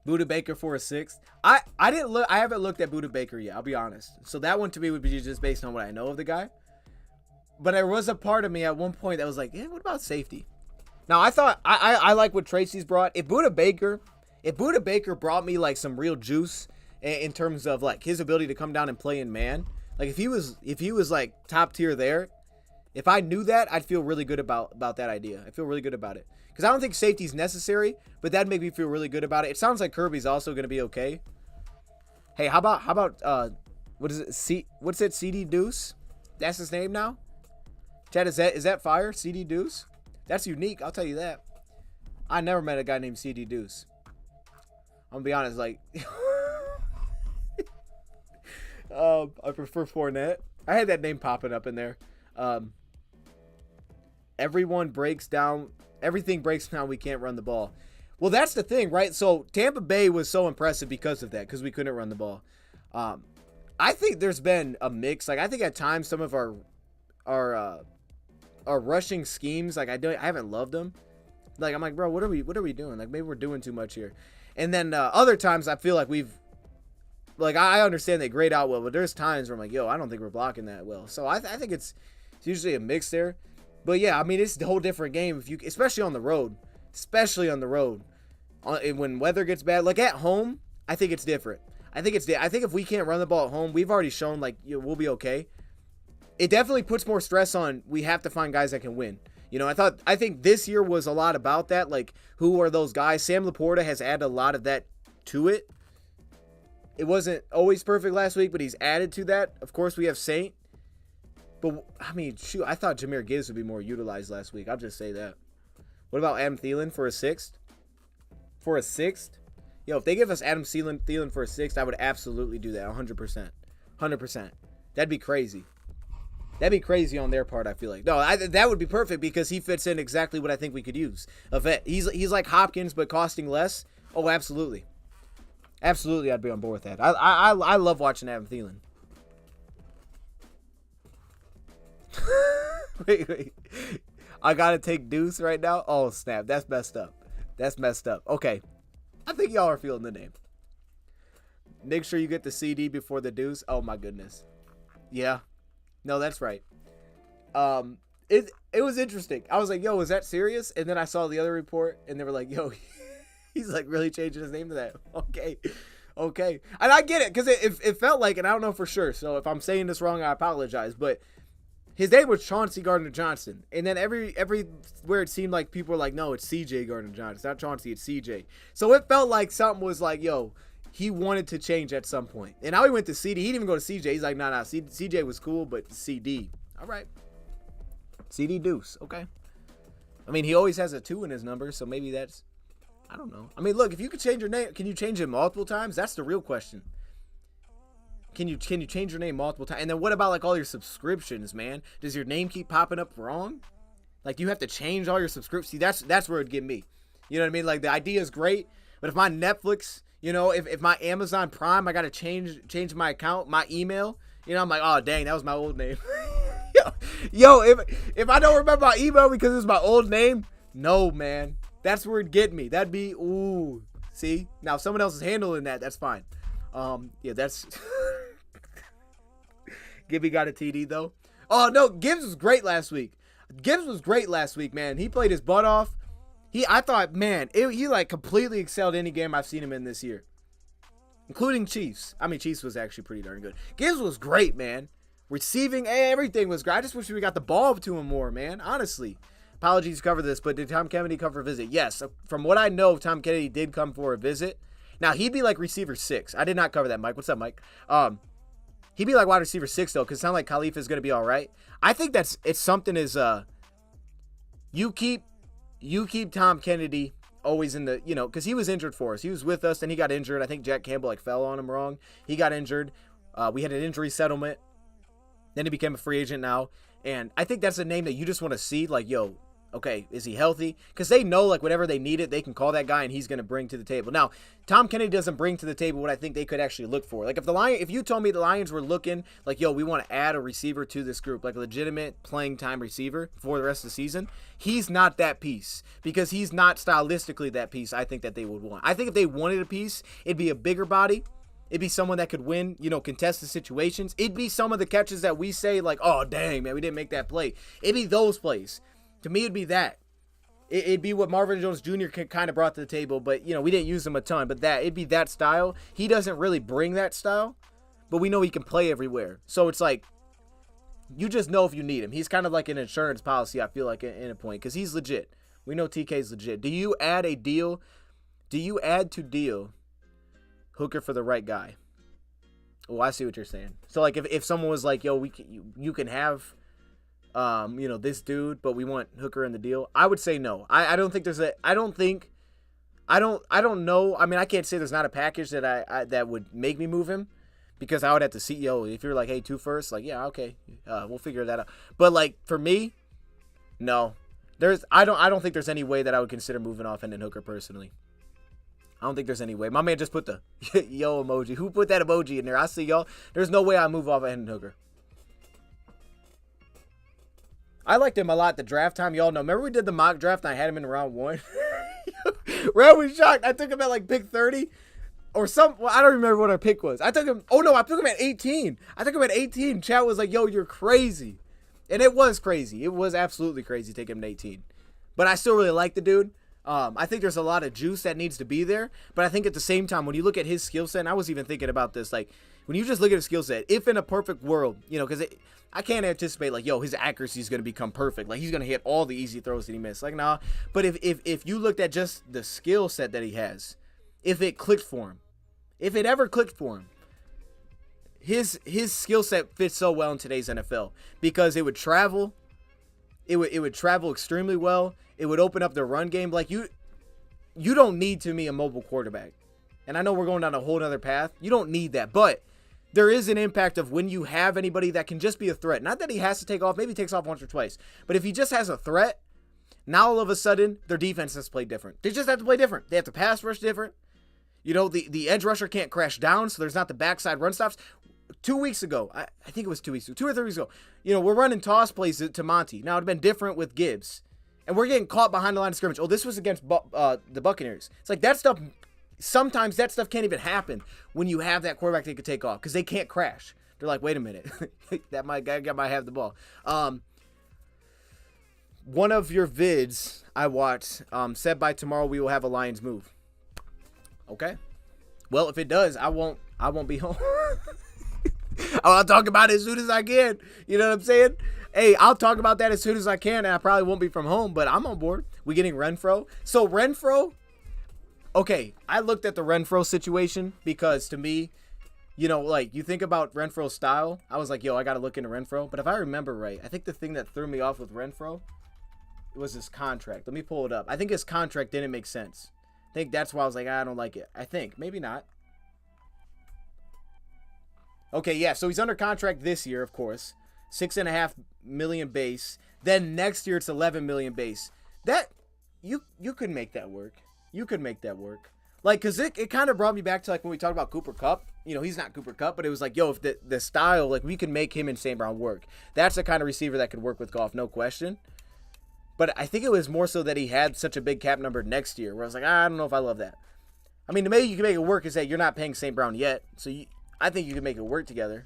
Buda Baker for a sixth. I haven't looked at Buda Baker yet, I'll be honest. So that one to me would be just based on what I know of the guy. But there was a part of me at one point that was like, what about safety? Now I thought I like what Tracy's brought. If Buda Baker brought me like some real juice in terms of like his ability to come down and play in man, like if he was like top tier there, if I knew that, I'd feel really good about that idea. I feel really good about it. Because I don't think safety's necessary, but that'd make me feel really good about it. It sounds like Kirby's also going to be okay. Hey, how about what is it? What's it? CD Deuce? That's his name now? Chad, is that fire? CD Deuce? That's unique, I'll tell you that. I never met a guy named CD Deuce. I'm going to be honest, like I prefer Fournette. I had that name popping up in there. Everything breaks down, we can't run the ball. Well, that's the thing, right? So Tampa Bay was so impressive because of that, because we couldn't run the ball. I think there's been a mix. Like, I think at times some of our rushing schemes, like I haven't loved them. Like, I'm like, bro, what are we doing? Like, maybe we're doing too much here. And then other times I feel like I understand they grade out well, but there's times where I'm like, yo, I don't think we're blocking that well. So I think it's usually a mix there. But yeah, I mean, it's a whole different game especially on the road. When weather gets bad, like at home, I think it's different. I think if we can't run the ball at home, we've already shown like we'll be okay. It definitely puts more stress on. We have to find guys that can win. You know, I think this year was a lot about that. Like, who are those guys? Sam Laporta has added a lot of that to it. It wasn't always perfect last week, but he's added to that. Of course, we have Saint. But, I mean, shoot, I thought Jahmyr Gibbs would be more utilized last week. I'll just say that. What about Adam Thielen for a sixth? Yo, if they give us Adam Thielen for a sixth, I would absolutely do that, 100%. 100%. That'd be crazy. That'd be crazy on their part, I feel like. No, that would be perfect because he fits in exactly what I think we could use. A vet. He's like Hopkins, but costing less. Oh, absolutely. Absolutely, I'd be on board with that. I love watching Adam Thielen. Wait. I gotta take Deuce right now? Oh, snap. That's messed up. Okay. I think y'all are feeling the name. Make sure you get the CD before the Deuce. Oh, my goodness. Yeah. No, that's right. It was interesting. I was like, yo, is that serious? And then I saw the other report, and they were like, yo, he's like really changing his name to that. Okay. And I get it, because it felt like, and I don't know for sure, so if I'm saying this wrong, I apologize, but his name was Chauncey Gardner-Johnson. And then everywhere it seemed like people were like, no, it's CJ Gardner-Johnson. It's not Chauncey, it's CJ. So it felt like something was like, yo, he wanted to change at some point. And now he went to CD. He didn't even go to CJ. He's like, nah, CJ was cool, but CD. All right. CD Deuce. Okay. I mean, he always has a 2 in his number, so maybe that's, I don't know. I mean, look, if you could change your name, can you change it multiple times? That's the real question. Can you change your name multiple times? And then what about like all your subscriptions, man? Does your name keep popping up wrong? Like, you have to change all your subscriptions. See, that's where it'd get me. You know what I mean? Like, the idea is great, but if my Netflix, you know, if my Amazon Prime, I got to change my account, my email, you know, I'm like, oh, dang, that was my old name. Yo, if I don't remember my email because it's my old name, no, man. That's where it'd get me. That'd be, ooh. See? Now, if someone else is handling that, that's fine. Yeah, that's... Gibby got a TD, though. Oh, no, Gibbs was great last week. Man. He played his butt off. I thought, man, he like completely excelled any game I've seen him in this year. Including Chiefs. I mean, Chiefs was actually pretty darn good. Gibbs was great, man. Receiving, everything was great. I just wish we got the ball to him more, man. Honestly. apologies to cover this, but did Tom Kennedy come for a visit? Yes. From what I know, Tom Kennedy did come for a visit. Now, he'd be like receiver 6. I did not cover that, Mike. What's up, Mike? He'd be like wide receiver 6, though, because it sounds like Khalifa is going to be all right. I think it's something is you keep Tom Kennedy always in the, because he was injured for us. He was with us, then he got injured. I think Jack Campbell fell on him wrong. He got injured. We had an injury settlement. Then he became a free agent now. And I think that's a name that you just want to see, like, yo, okay, is he healthy? Because they know, like, whenever they need it, they can call that guy and he's going to bring to the table. Now, Tom Kennedy doesn't bring to the table what I think they could actually look for. Like, if you told me the Lions were looking, like, yo, we want to add a receiver to this group, like a legitimate playing time receiver for the rest of the season, he's not that piece. Because he's not stylistically that piece I think that they would want. I think if they wanted a piece, it'd be a bigger body. It'd be someone that could win, contested situations. It'd be some of the catches that we say, like, oh, dang, man, we didn't make that play. It'd be those plays. To me, it'd be that. It'd be what Marvin Jones Jr. kind of brought to the table, but, we didn't use him a ton. But it'd be that style. He doesn't really bring that style, but we know he can play everywhere. So it's like, you just know if you need him. He's kind of like an insurance policy, I feel like, in a point, because he's legit. We know TK's legit. Do you add to deal Hooker for the right guy? Oh, I see what you're saying. So, like, if someone was like, yo, you can have, this dude, but we want Hooker in the deal, I would say no. I don't think there's I don't know. I mean, I can't say there's not a package that that would make me move him, because I would have to CEO. If you're like, hey, 2 firsts, like, yeah, okay, we'll figure that out. But, like, for me, no. I don't think there's any way that I would consider moving off Hendon Hooker personally. I don't think there's any way. My man just put the yo emoji. Who put that emoji in there? I see y'all. There's no way I move off of Hendon Hooker. I liked him a lot at the draft time. Y'all know. Remember we did the mock draft and I had him in round 1? Round was shocked. I took him at like pick 30 or some. Well, I don't remember what our pick was. I took him. Oh no, I took him at 18. I took him at 18. Chat was like, yo, you're crazy. And it was crazy. It was absolutely crazy taking him at 18. But I still really like the dude. I think there's a lot of juice that needs to be there, but I think at the same time, when you look at his skill set, and I was even thinking about this, like, when you just look at his skill set, if in a perfect world, because I can't anticipate, like, yo, his accuracy is going to become perfect. Like, he's going to hit all the easy throws that he missed. Like, nah. But if you looked at just the skill set that he has, if it clicked for him, if it ever clicked for him, his skill set fits so well in today's NFL because it would travel. It would travel extremely well. It would open up the run game. Like, you don't need to be a mobile quarterback. And I know we're going down a whole other path. You don't need that. But there is an impact of when you have anybody that can just be a threat. Not that he has to take off. Maybe he takes off once or twice. But if he just has a threat, now all of a sudden, their defense has to play different. They just have to play different. They have to pass rush different. The edge rusher can't crash down, so there's not the backside run stops. 2 weeks ago, I think it was 2 weeks ago, 2 or 3 weeks ago, we're running toss plays to Monty. Now, it would have been different with Gibbs. And we're getting caught behind the line of scrimmage. Oh, this was against the Buccaneers. It's like that stuff, sometimes that stuff can't even happen when you have that quarterback that can take off because they can't crash. They're like, wait a minute. that guy might have the ball. One of your vids I watched said by tomorrow we will have a Lions move. Okay. Well, if it does, I won't be home. I'll talk about it as soon as I can. You know what I'm saying? Hey, I'll talk about that as soon as I can, and I probably won't be from home, but I'm on board. We getting Renfro. So Renfro, okay, I looked at the Renfro situation because to me, like you think about Renfro's style, I was like, yo, I got to look into Renfro. But if I remember right, I think the thing that threw me off with Renfro was his contract. Let me pull it up. I think his contract didn't make sense. I think that's why I was like, I don't like it. I think, maybe not. Okay, yeah, so he's under contract this year, of course. $6.5 million base. Then next year it's $11 million base. That you could make that work. You could make that work. Like, cause it kind of brought me back to like when we talked about Cooper Kupp. He's not Cooper Kupp, but it was like, yo, if the style, like we can make him and St. Brown work. That's the kind of receiver that could work with Goff, no question. But I think it was more so that he had such a big cap number next year, where I was like, I don't know if I love that. I mean, the way you can make it work is that you're not paying St. Brown yet, so I think you can make it work together.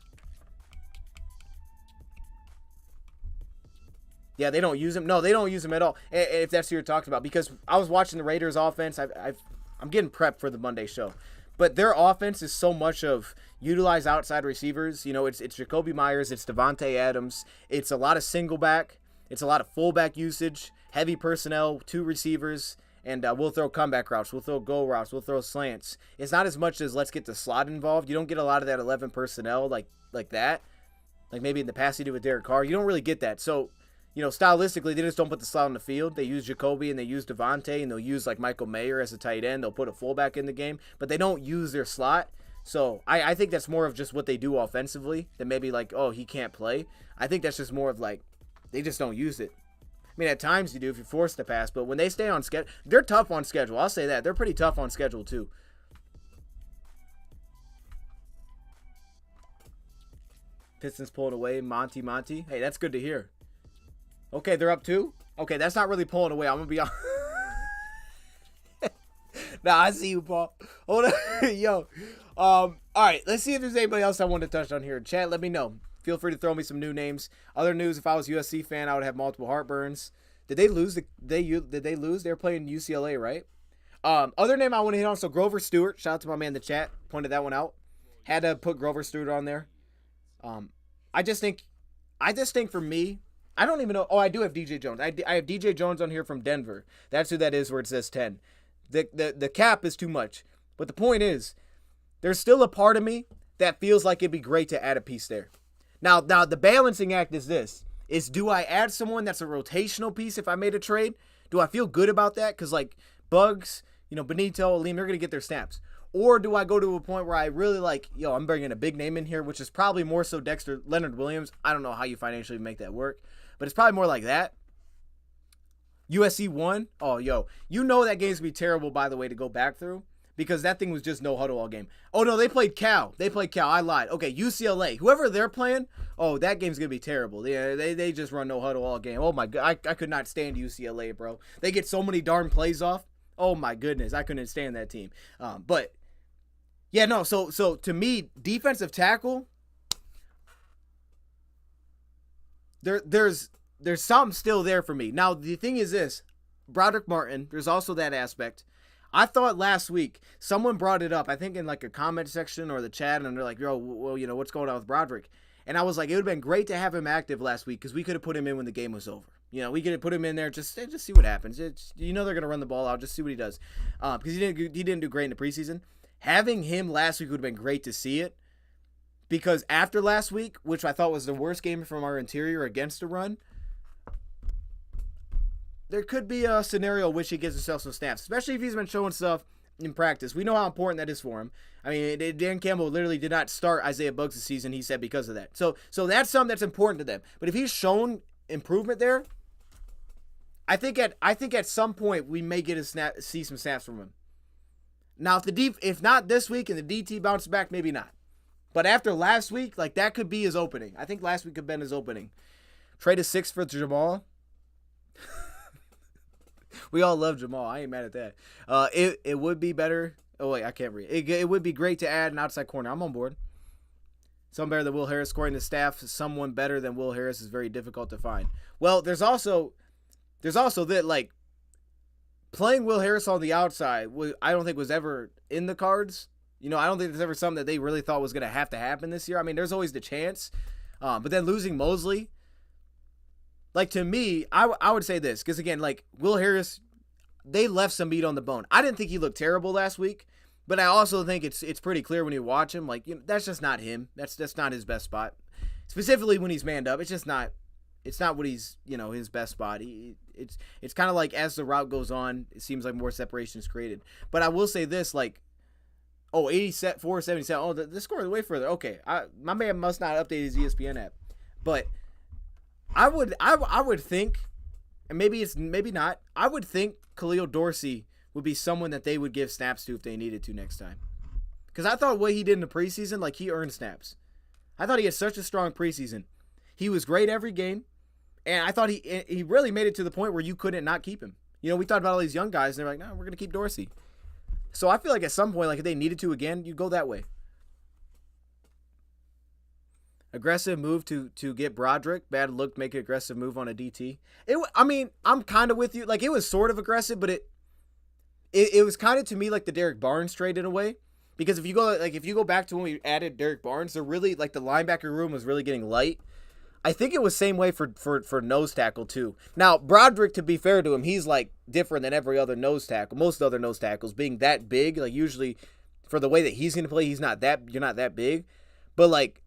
Yeah, they don't use him. No, they don't use him at all. If that's who you're talking about, because I was watching the Raiders' offense. I'm getting prepped for the Monday show, but their offense is so much of utilize outside receivers. It's Jacoby Myers, it's Devontae Adams, it's a lot of single back, it's a lot of fullback usage, heavy personnel, 2 receivers, and we'll throw comeback routes, we'll throw go routes, we'll throw slants. It's not as much as let's get the slot involved. You don't get a lot of that 11 personnel like that. Like maybe in the past you do with Derek Carr. You don't really get that. So, stylistically, they just don't put the slot on the field. They use Jacoby and they use Devontae, and they'll use like Michael Mayer as a tight end. They'll put a fullback in the game, but they don't use their slot. So I think that's more of just what they do offensively than maybe like, oh, he can't play. I think that's just more of like they just don't use it. I mean, at times you do if you're forced to pass, but when they stay on schedule, they're tough on schedule. I'll say that. They're pretty tough on schedule too. Pistons pulling away. Monty. Hey, that's good to hear. Okay, they're up 2. Okay, that's not really pulling away. I'm going to be honest. Nah, I see you, Paul. Hold on. Yo. All right, let's see if there's anybody else I want to touch on here. Chat, let me know. Feel free to throw me some new names. Other news, if I was a USC fan, I would have multiple heartburns. Did they lose? Did they lose? They're playing UCLA, right? Other name I want to hit on, so Grover Stewart. Shout out to my man in the chat. Pointed that one out. Had to put Grover Stewart on there. I just think for me, I don't even know. Oh, I do have DJ Jones. I have DJ Jones on here from Denver. That's who that is where it says 10. The cap is too much. But the point is, there's still a part of me that feels like it'd be great to add a piece there. Now the balancing act is this. Do I add someone that's a rotational piece if I made a trade? Do I feel good about that? Because like Bugs, Benito, Aleem, they're going to get their snaps. Or do I go to a point where I really like, I'm bringing a big name in here, which is probably more so Leonard Williams. I don't know how you financially make that work, but it's probably more like that. USC won. Oh, that game's going to be terrible, by the way, to go back through because that thing was just no huddle all game. Oh, no, they played Cal. I lied. Okay, UCLA. Whoever they're playing, that game's going to be terrible. Yeah, they just run no huddle all game. Oh, my God. I could not stand UCLA, bro. They get so many darn plays off. Oh, my goodness. I couldn't stand that team. But... yeah, no, so to me, defensive tackle, there's something still there for me. Now, the thing is this, Broderick Martin, there's also that aspect. I thought last week, someone brought it up, I think in like a comment section or the chat, and they're like, well, what's going on with Broderick? And I was like, it would have been great to have him active last week because we could have put him in when the game was over. We could have put him in there, just see what happens. They're going to run the ball out, just see what he does. Because he didn't do great in the preseason. Having him last week would have been great to see it because after last week, which I thought was the worst game from our interior against the run, there could be a scenario in which he gets himself some snaps, especially if he's been showing stuff in practice. We know how important that is for him. I mean, Dan Campbell literally did not start Isaiah Buggs this season, he said, because of that. So that's something that's important to them. But if he's shown improvement there, I think at some point we may see some snaps from him. Now, if not this week and the DT bounces back, maybe not. But after last week, like that could be his opening. I think last week could have been his opening. Trade a 6 for Jamal. We all love Jamal. I ain't mad at that. It would be better. Oh, wait, I can't read. It would be great to add an outside corner. I'm on board. Someone better than Will Harris. Scoring the staff, someone better than Will Harris is very difficult to find. Well, there's also that, like, playing Will Harris on the outside, I don't think was ever in the cards. I don't think there's ever something that they really thought was going to happen this year. I mean, there's always the chance. But then losing Mosley, like, to me, I would say this. Because, again, like, Will Harris, they left some meat on the bone. I didn't think he looked terrible last week. But I also think it's pretty clear when you watch him. Like, that's just not him. That's not his best spot. Specifically when he's manned up. It's just not. It's not what he's, his best spot. It's kind of like as the route goes on, it seems like more separation is created. But I will say this, like, 84, 77. Oh, the score is way further. Okay, my man must not update his ESPN app. But I would think, and maybe not. I would think Khalil Dorsey would be someone that they would give snaps to if they needed to next time. Because I thought what he did in the preseason, like, he earned snaps. I thought he had such a strong preseason. He was great every game. And I thought he really made it to the point where you couldn't not keep him. We talked about all these young guys, and they're like, no, we're going to keep Dorsey. So I feel like at some point, like if they needed to again, you go that way. Aggressive move to get Broderick. Bad look, make an aggressive move on a DT. I'm kind of with you. Like, it was sort of aggressive, but it was kind of, to me, like the Derek Barnes trade in a way. Because if you go back to when we added Derek Barnes, they're really, like, the linebacker room was really getting light. I think it was same way for nose tackle too. Now Broderick, to be fair to him, he's like different than every other nose tackle. Most other nose tackles being that big, like usually for the way that he's gonna play, you're not that big. But like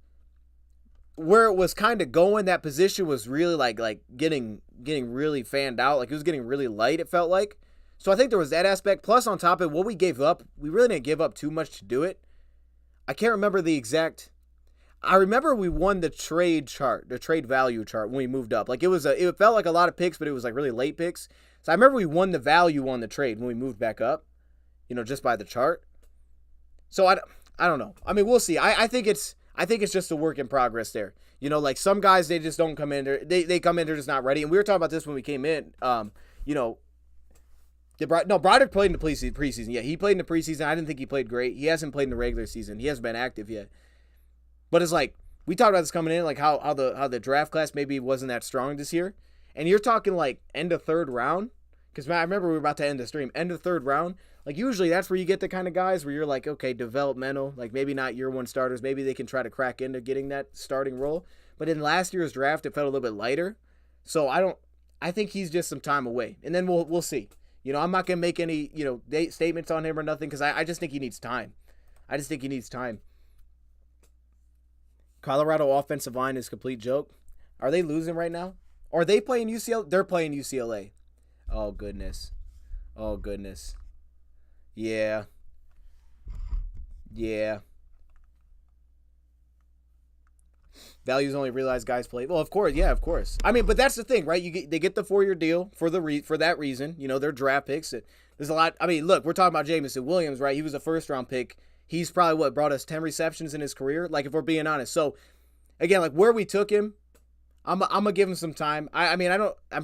where it was kind of going, that position was really like getting really fanned out. Like it was getting really light. It felt like. So I think there was that aspect. Plus on top of what we gave up, we really didn't give up too much to do it. I can't remember the exact. I remember we won the trade chart, the trade value chart when we moved up. Like it felt like a lot of picks, but it was like really late picks. So I remember we won the value on the trade when we moved back up, just by the chart. So I don't know. I mean, we'll see. I think it's just a work in progress there. Like some guys, they just don't come in. They come in, they're just not ready. And we were talking about this when we came in. Broderick played in the preseason. Yeah, he played in the preseason. I didn't think he played great. He hasn't played in the regular season. He hasn't been active yet. But it's like, we talked about this coming in, like how the draft class maybe wasn't that strong this year. And you're talking like end of third round. Because I remember we were about to end the stream. End of third round. Like usually that's where you get the kind of guys where you're like, okay, developmental. Like maybe not year one starters. Maybe they can try to crack into getting that starting role. But in last year's draft, it felt a little bit lighter. So I think he's just some time away. And then we'll see. I'm not going to make any, statements on him or nothing because I just think he needs time. Colorado offensive line is a complete joke. Are they losing right now? Are they playing UCLA? They're playing UCLA. Oh, goodness. Yeah. Values only realize guys play. Well, of course. Yeah, of course. I mean, but that's the thing, right? They get the 4-year deal for that reason. They're draft picks. There's a lot. I mean, look, we're talking about Jameson Williams, right? He was a first-round pick. He's probably brought us 10 receptions in his career, like if we're being honest. So, again, like where we took him, I'm going to give him some time. I'm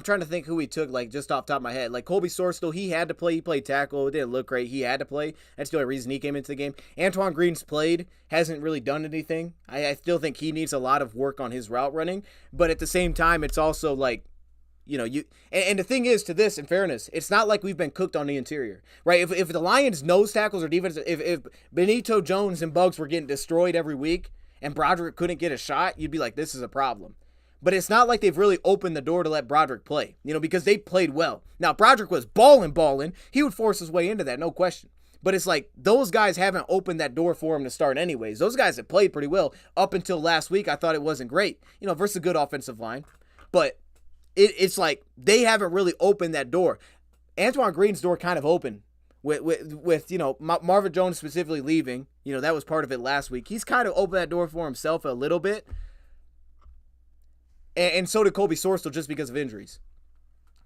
trying to think who we took, like just off the top of my head. Like Colby Sorstel, he had to play. He played tackle. It didn't look great. He had to play. That's the only reason he came into the game. Antoine Green's played, hasn't really done anything. I still think he needs a lot of work on his route running. But at the same time, it's also like, and the thing is, to this, in fairness, it's not like we've been cooked on the interior, right? If the Lions' nose tackles or defense, if Benito Jones and Bugs were getting destroyed every week and Broderick couldn't get a shot, you'd be like, this is a problem. But it's not like they've really opened the door to let Broderick play, because they played well. Now, Broderick was balling. He would force his way into that, no question. But it's like those guys haven't opened that door for him to start anyways. Those guys have played pretty well. Up until last week, I thought it wasn't great, versus a good offensive line. But it's like they haven't really opened that door. Antoine Green's door kind of opened with Marvin Jones specifically leaving. That was part of it last week. He's kind of opened that door for himself a little bit. And so did Colby Sorstel just because of injuries.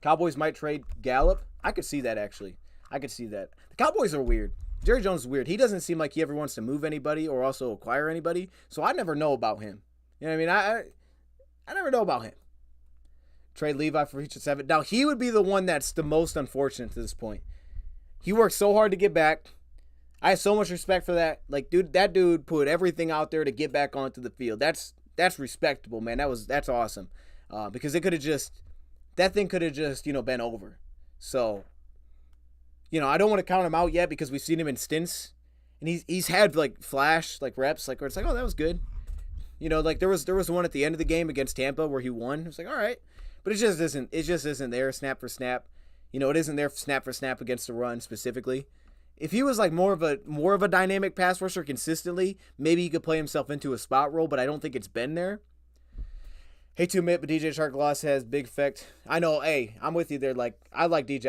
Cowboys might trade Gallup. I could see that, actually. The Cowboys are weird. Jerry Jones is weird. He doesn't seem like he ever wants to move anybody or also acquire anybody. So I never know about him. You know what I mean? I never know about him. Trade Levi for each of 7. Now, he would be the one that's the most unfortunate to this point. He worked so hard to get back. I have so much respect for that. Like, dude, that dude put everything out there to get back onto the field. That's respectable, man. That's awesome. Because that thing could have just, been over. So, I don't want to count him out yet because we've seen him in stints. And he's had like flash, like reps, like where it's like, oh, that was good. Like there was one at the end of the game against Tampa where he won. It's like, all right. But it just isn't there snap for snap. It isn't there snap for snap against the run specifically. If he was like more of a dynamic pass rusher consistently, maybe he could play himself into a spot role, but I don't think it's been there. Hate to admit, but DJ Chark loss has big effect. I know, hey, I'm with you there. Like, I like DJ.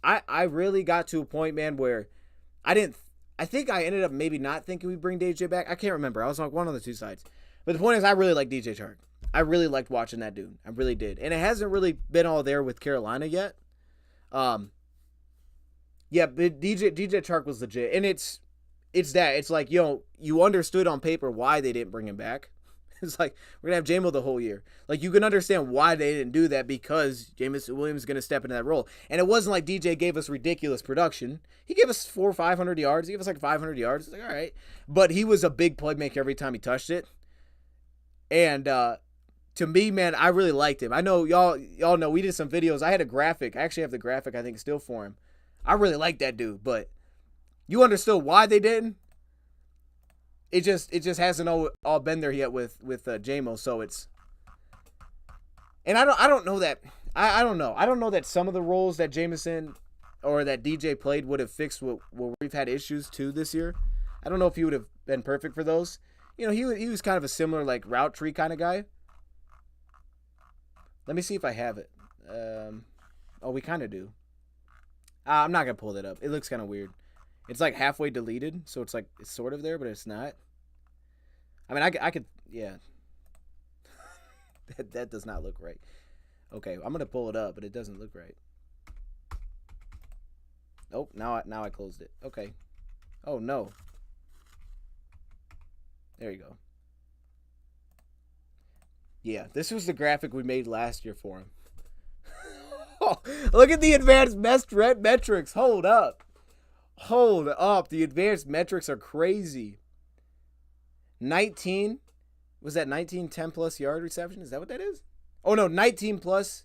I really got to a point, man, where I think I ended up maybe not thinking we'd bring DJ back. I can't remember. I was on one of the two sides. But the point is, I really like DJ Chark. I really liked watching that dude. I really did. And it hasn't really been all there with Carolina yet. Yeah, but DJ Chark was legit. And it's that. It's like, you understood on paper why they didn't bring him back. It's like, we're going to have J-Mo the whole year. Like, you can understand why they didn't do that because Jameson Williams is going to step into that role. And it wasn't like DJ gave us ridiculous production. He gave us 400 or 500 yards. He gave us like 500 yards. It's like, all right. But he was a big playmaker every time he touched it. And to me, man, I really liked him. I know y'all know we did some videos. I had a graphic. I actually have the graphic, I think, still for him. I really like that dude. But you understood why they didn't? It just hasn't all been there yet with J-Mo, so it's And I don't know that. I don't know. I don't know that some of the roles that Jameson or that DJ played would have fixed what we've had issues to this year. I don't know if he would have been perfect for those. You know, he was kind of a similar like route tree kind of guy. Let me see if I have it. Oh, we kind of do. I'm not gonna pull that up. It looks kind of weird. It's like halfway deleted, so it's like it's sort of there, but it's not. I mean, I could, yeah. that does not look right. Okay, I'm gonna pull it up, but it doesn't look right. Oh, now I closed it. Okay. Oh no. There you go. Yeah, this was the graphic we made last year for him. Oh, look at the advanced metrics. Hold up. Hold up. The advanced metrics are crazy. 19. Was that 19 10 plus yard reception? Is that what that is? Oh no, 19 plus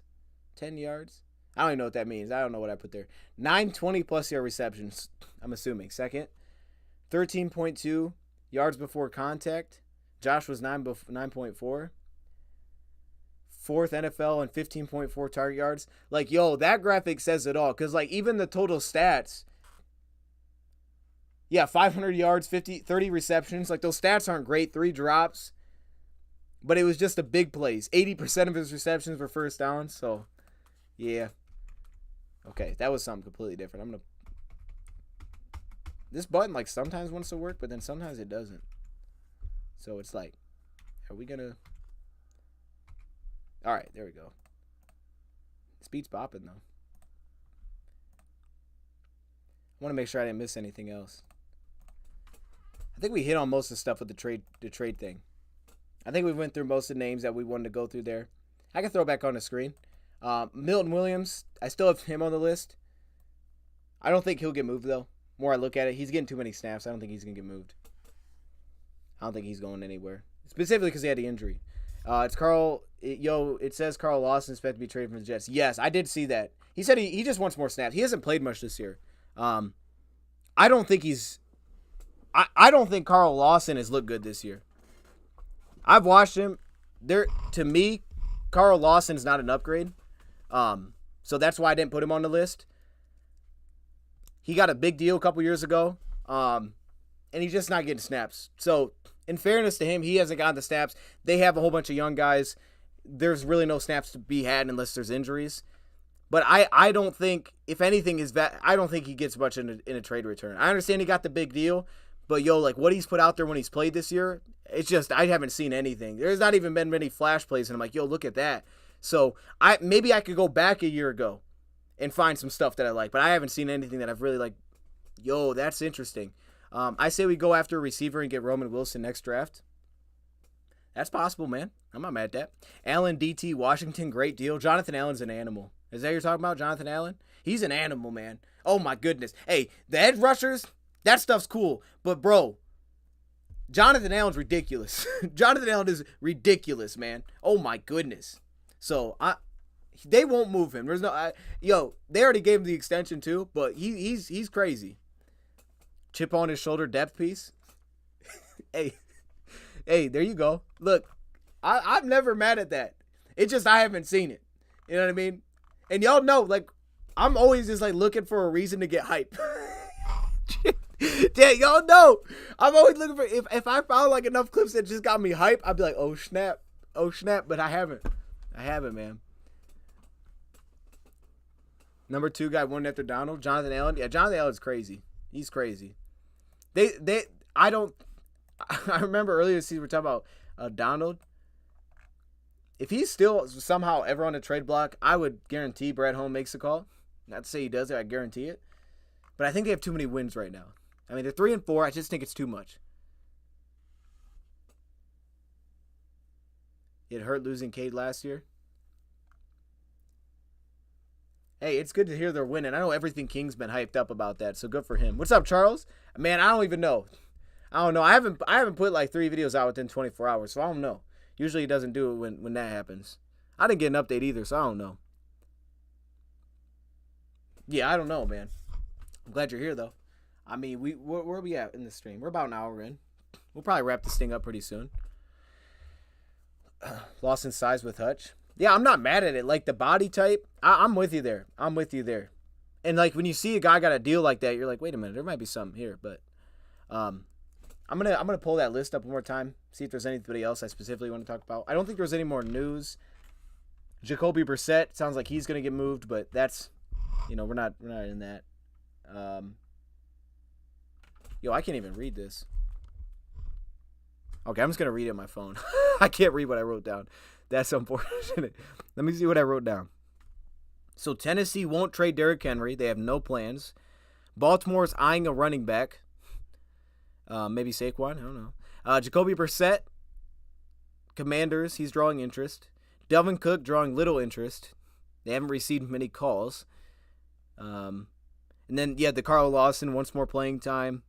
10 yards. I don't even know what that means. I don't know what I put there. 920 plus yard receptions, I'm assuming. Second. 13.2 yards before contact. Josh was 9.4. Fourth NFL and 15.4 target yards. Like, yo, that graphic says it all. Because, like, even the total stats. Yeah, 500 yards, 30 receptions. Like, those stats aren't great. 3 drops. But it was just a big plays. 80% of his receptions were first down. So, yeah. Okay, that was something completely different. I'm going to... This button, like, sometimes wants to work, but then sometimes it doesn't. So, it's like, are we going to... All right, there we go. This beat's bopping, though. I want to make sure I didn't miss anything else. I think we hit on most of the stuff with the trade thing. I think we went through most of the names that we wanted to go through there. I can throw it back on the screen. Milton Williams, I still have him on the list. I don't think he'll get moved, though. The more I look at it, he's getting too many snaps. I don't think he's going to get moved. I don't think he's going anywhere. Specifically because he had the injury. It's Carl. It says Carl Lawson is expected to be traded from the Jets. Yes, I did see that. He said he just wants more snaps. He hasn't played much this year. I don't think he's... I don't think Carl Lawson has looked good this year. I've watched him. To me, Carl Lawson's not an upgrade. So that's why I didn't put him on the list. He got a big deal a couple years ago. And he's just not getting snaps. So, in fairness to him, he hasn't gotten the snaps. They have a whole bunch of young guys. There's really no snaps to be had unless there's injuries. But I don't think, if anything, I don't think he gets much in a trade return. I understand he got the big deal, but like what he's put out there when he's played this year, it's just, I haven't seen anything. There's not even been many flash plays, and I'm like, look at that. So maybe I could go back a year ago and find some stuff that I like, but I haven't seen anything that I've really like, that's interesting. I say we go after a receiver and get Roman Wilson next draft. That's possible, man. I'm not mad at that. Allen, DT, Washington, great deal. Jonathan Allen's an animal. Is that what you're talking about, Jonathan Allen? He's an animal, man. Oh, my goodness. Hey, the edge rushers, that stuff's cool. But, bro, Jonathan Allen's ridiculous. Jonathan Allen is ridiculous, man. Oh, my goodness. So, they won't move him. There's no... they already gave him the extension, too, but he's crazy. Chip on his shoulder depth piece. Hey, there you go. Look, I'm never mad at that. It's just I haven't seen it. You know what I mean? And y'all know, like, I'm always just, like, looking for a reason to get hype. Yeah, y'all know. I'm always looking for, if I found, like, enough clips that just got me hype, I'd be like, oh, snap. Oh, snap. But I haven't. Man. Number 2 guy, one after Donald. Jonathan Allen. Yeah, Jonathan Allen's crazy. He's crazy. I remember earlier this season we were talking about Donald. If he's still somehow ever on a trade block, I would guarantee Brad Holmes makes a call. Not to say he does it, I guarantee it. But I think they have too many wins right now. I mean, they're 3-4. I just think it's too much. It hurt losing Cade last year. Hey, it's good to hear they're winning. I know Everything King's been hyped up about that, so good for him. What's up, Charles? Man, I don't even know. I don't know. I haven't put like 3 videos out within 24 hours, so I don't know. Usually he doesn't do it when that happens. I didn't get an update either, so I don't know. Yeah, I don't know, man. I'm glad you're here, though. I mean, where are we at in the stream? We're about an hour in. We'll probably wrap this thing up pretty soon. Lawson size with Hutch. Yeah, I'm not mad at it. Like the body type, I'm with you there. I'm with you there. And like when you see a guy got a deal like that, you're like, wait a minute, there might be something here. But I'm gonna pull that list up one more time, see if there's anybody else I specifically want to talk about. I don't think there's any more news. Jacoby Brissett sounds like he's gonna get moved, but that's, we're not in that. I can't even read this. Okay, I'm just gonna read it on my phone. I can't read what I wrote down. That's unfortunate. Let me see what I wrote down. So Tennessee won't trade Derrick Henry. They have no plans. Baltimore's eyeing a running back. Maybe Saquon. I don't know. Jacoby Brissett. Commanders. He's drawing interest. Delvin Cook drawing little interest. They haven't received many calls. And then, the Carl Lawson wants more playing time.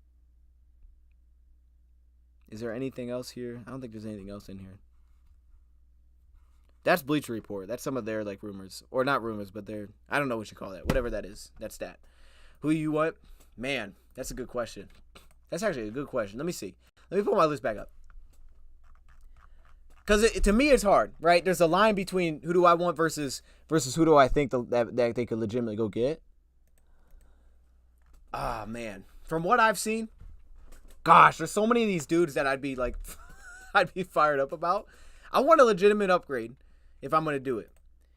Is there anything else here? I don't think there's anything else in here. That's Bleacher Report. That's some of their rumors. Or not rumors, but I don't know what you call that. Whatever that is. That's that. Who you want? Man, that's a good question. That's actually a good question. Let me see. Let me pull my list back up. Because to me, it's hard, right? There's a line between who do I want versus who do I think that they could legitimately go get. Ah, man. From what I've seen, gosh, there's so many of these dudes that I'd be fired up about. I want a legitimate upgrade if I'm going to do it.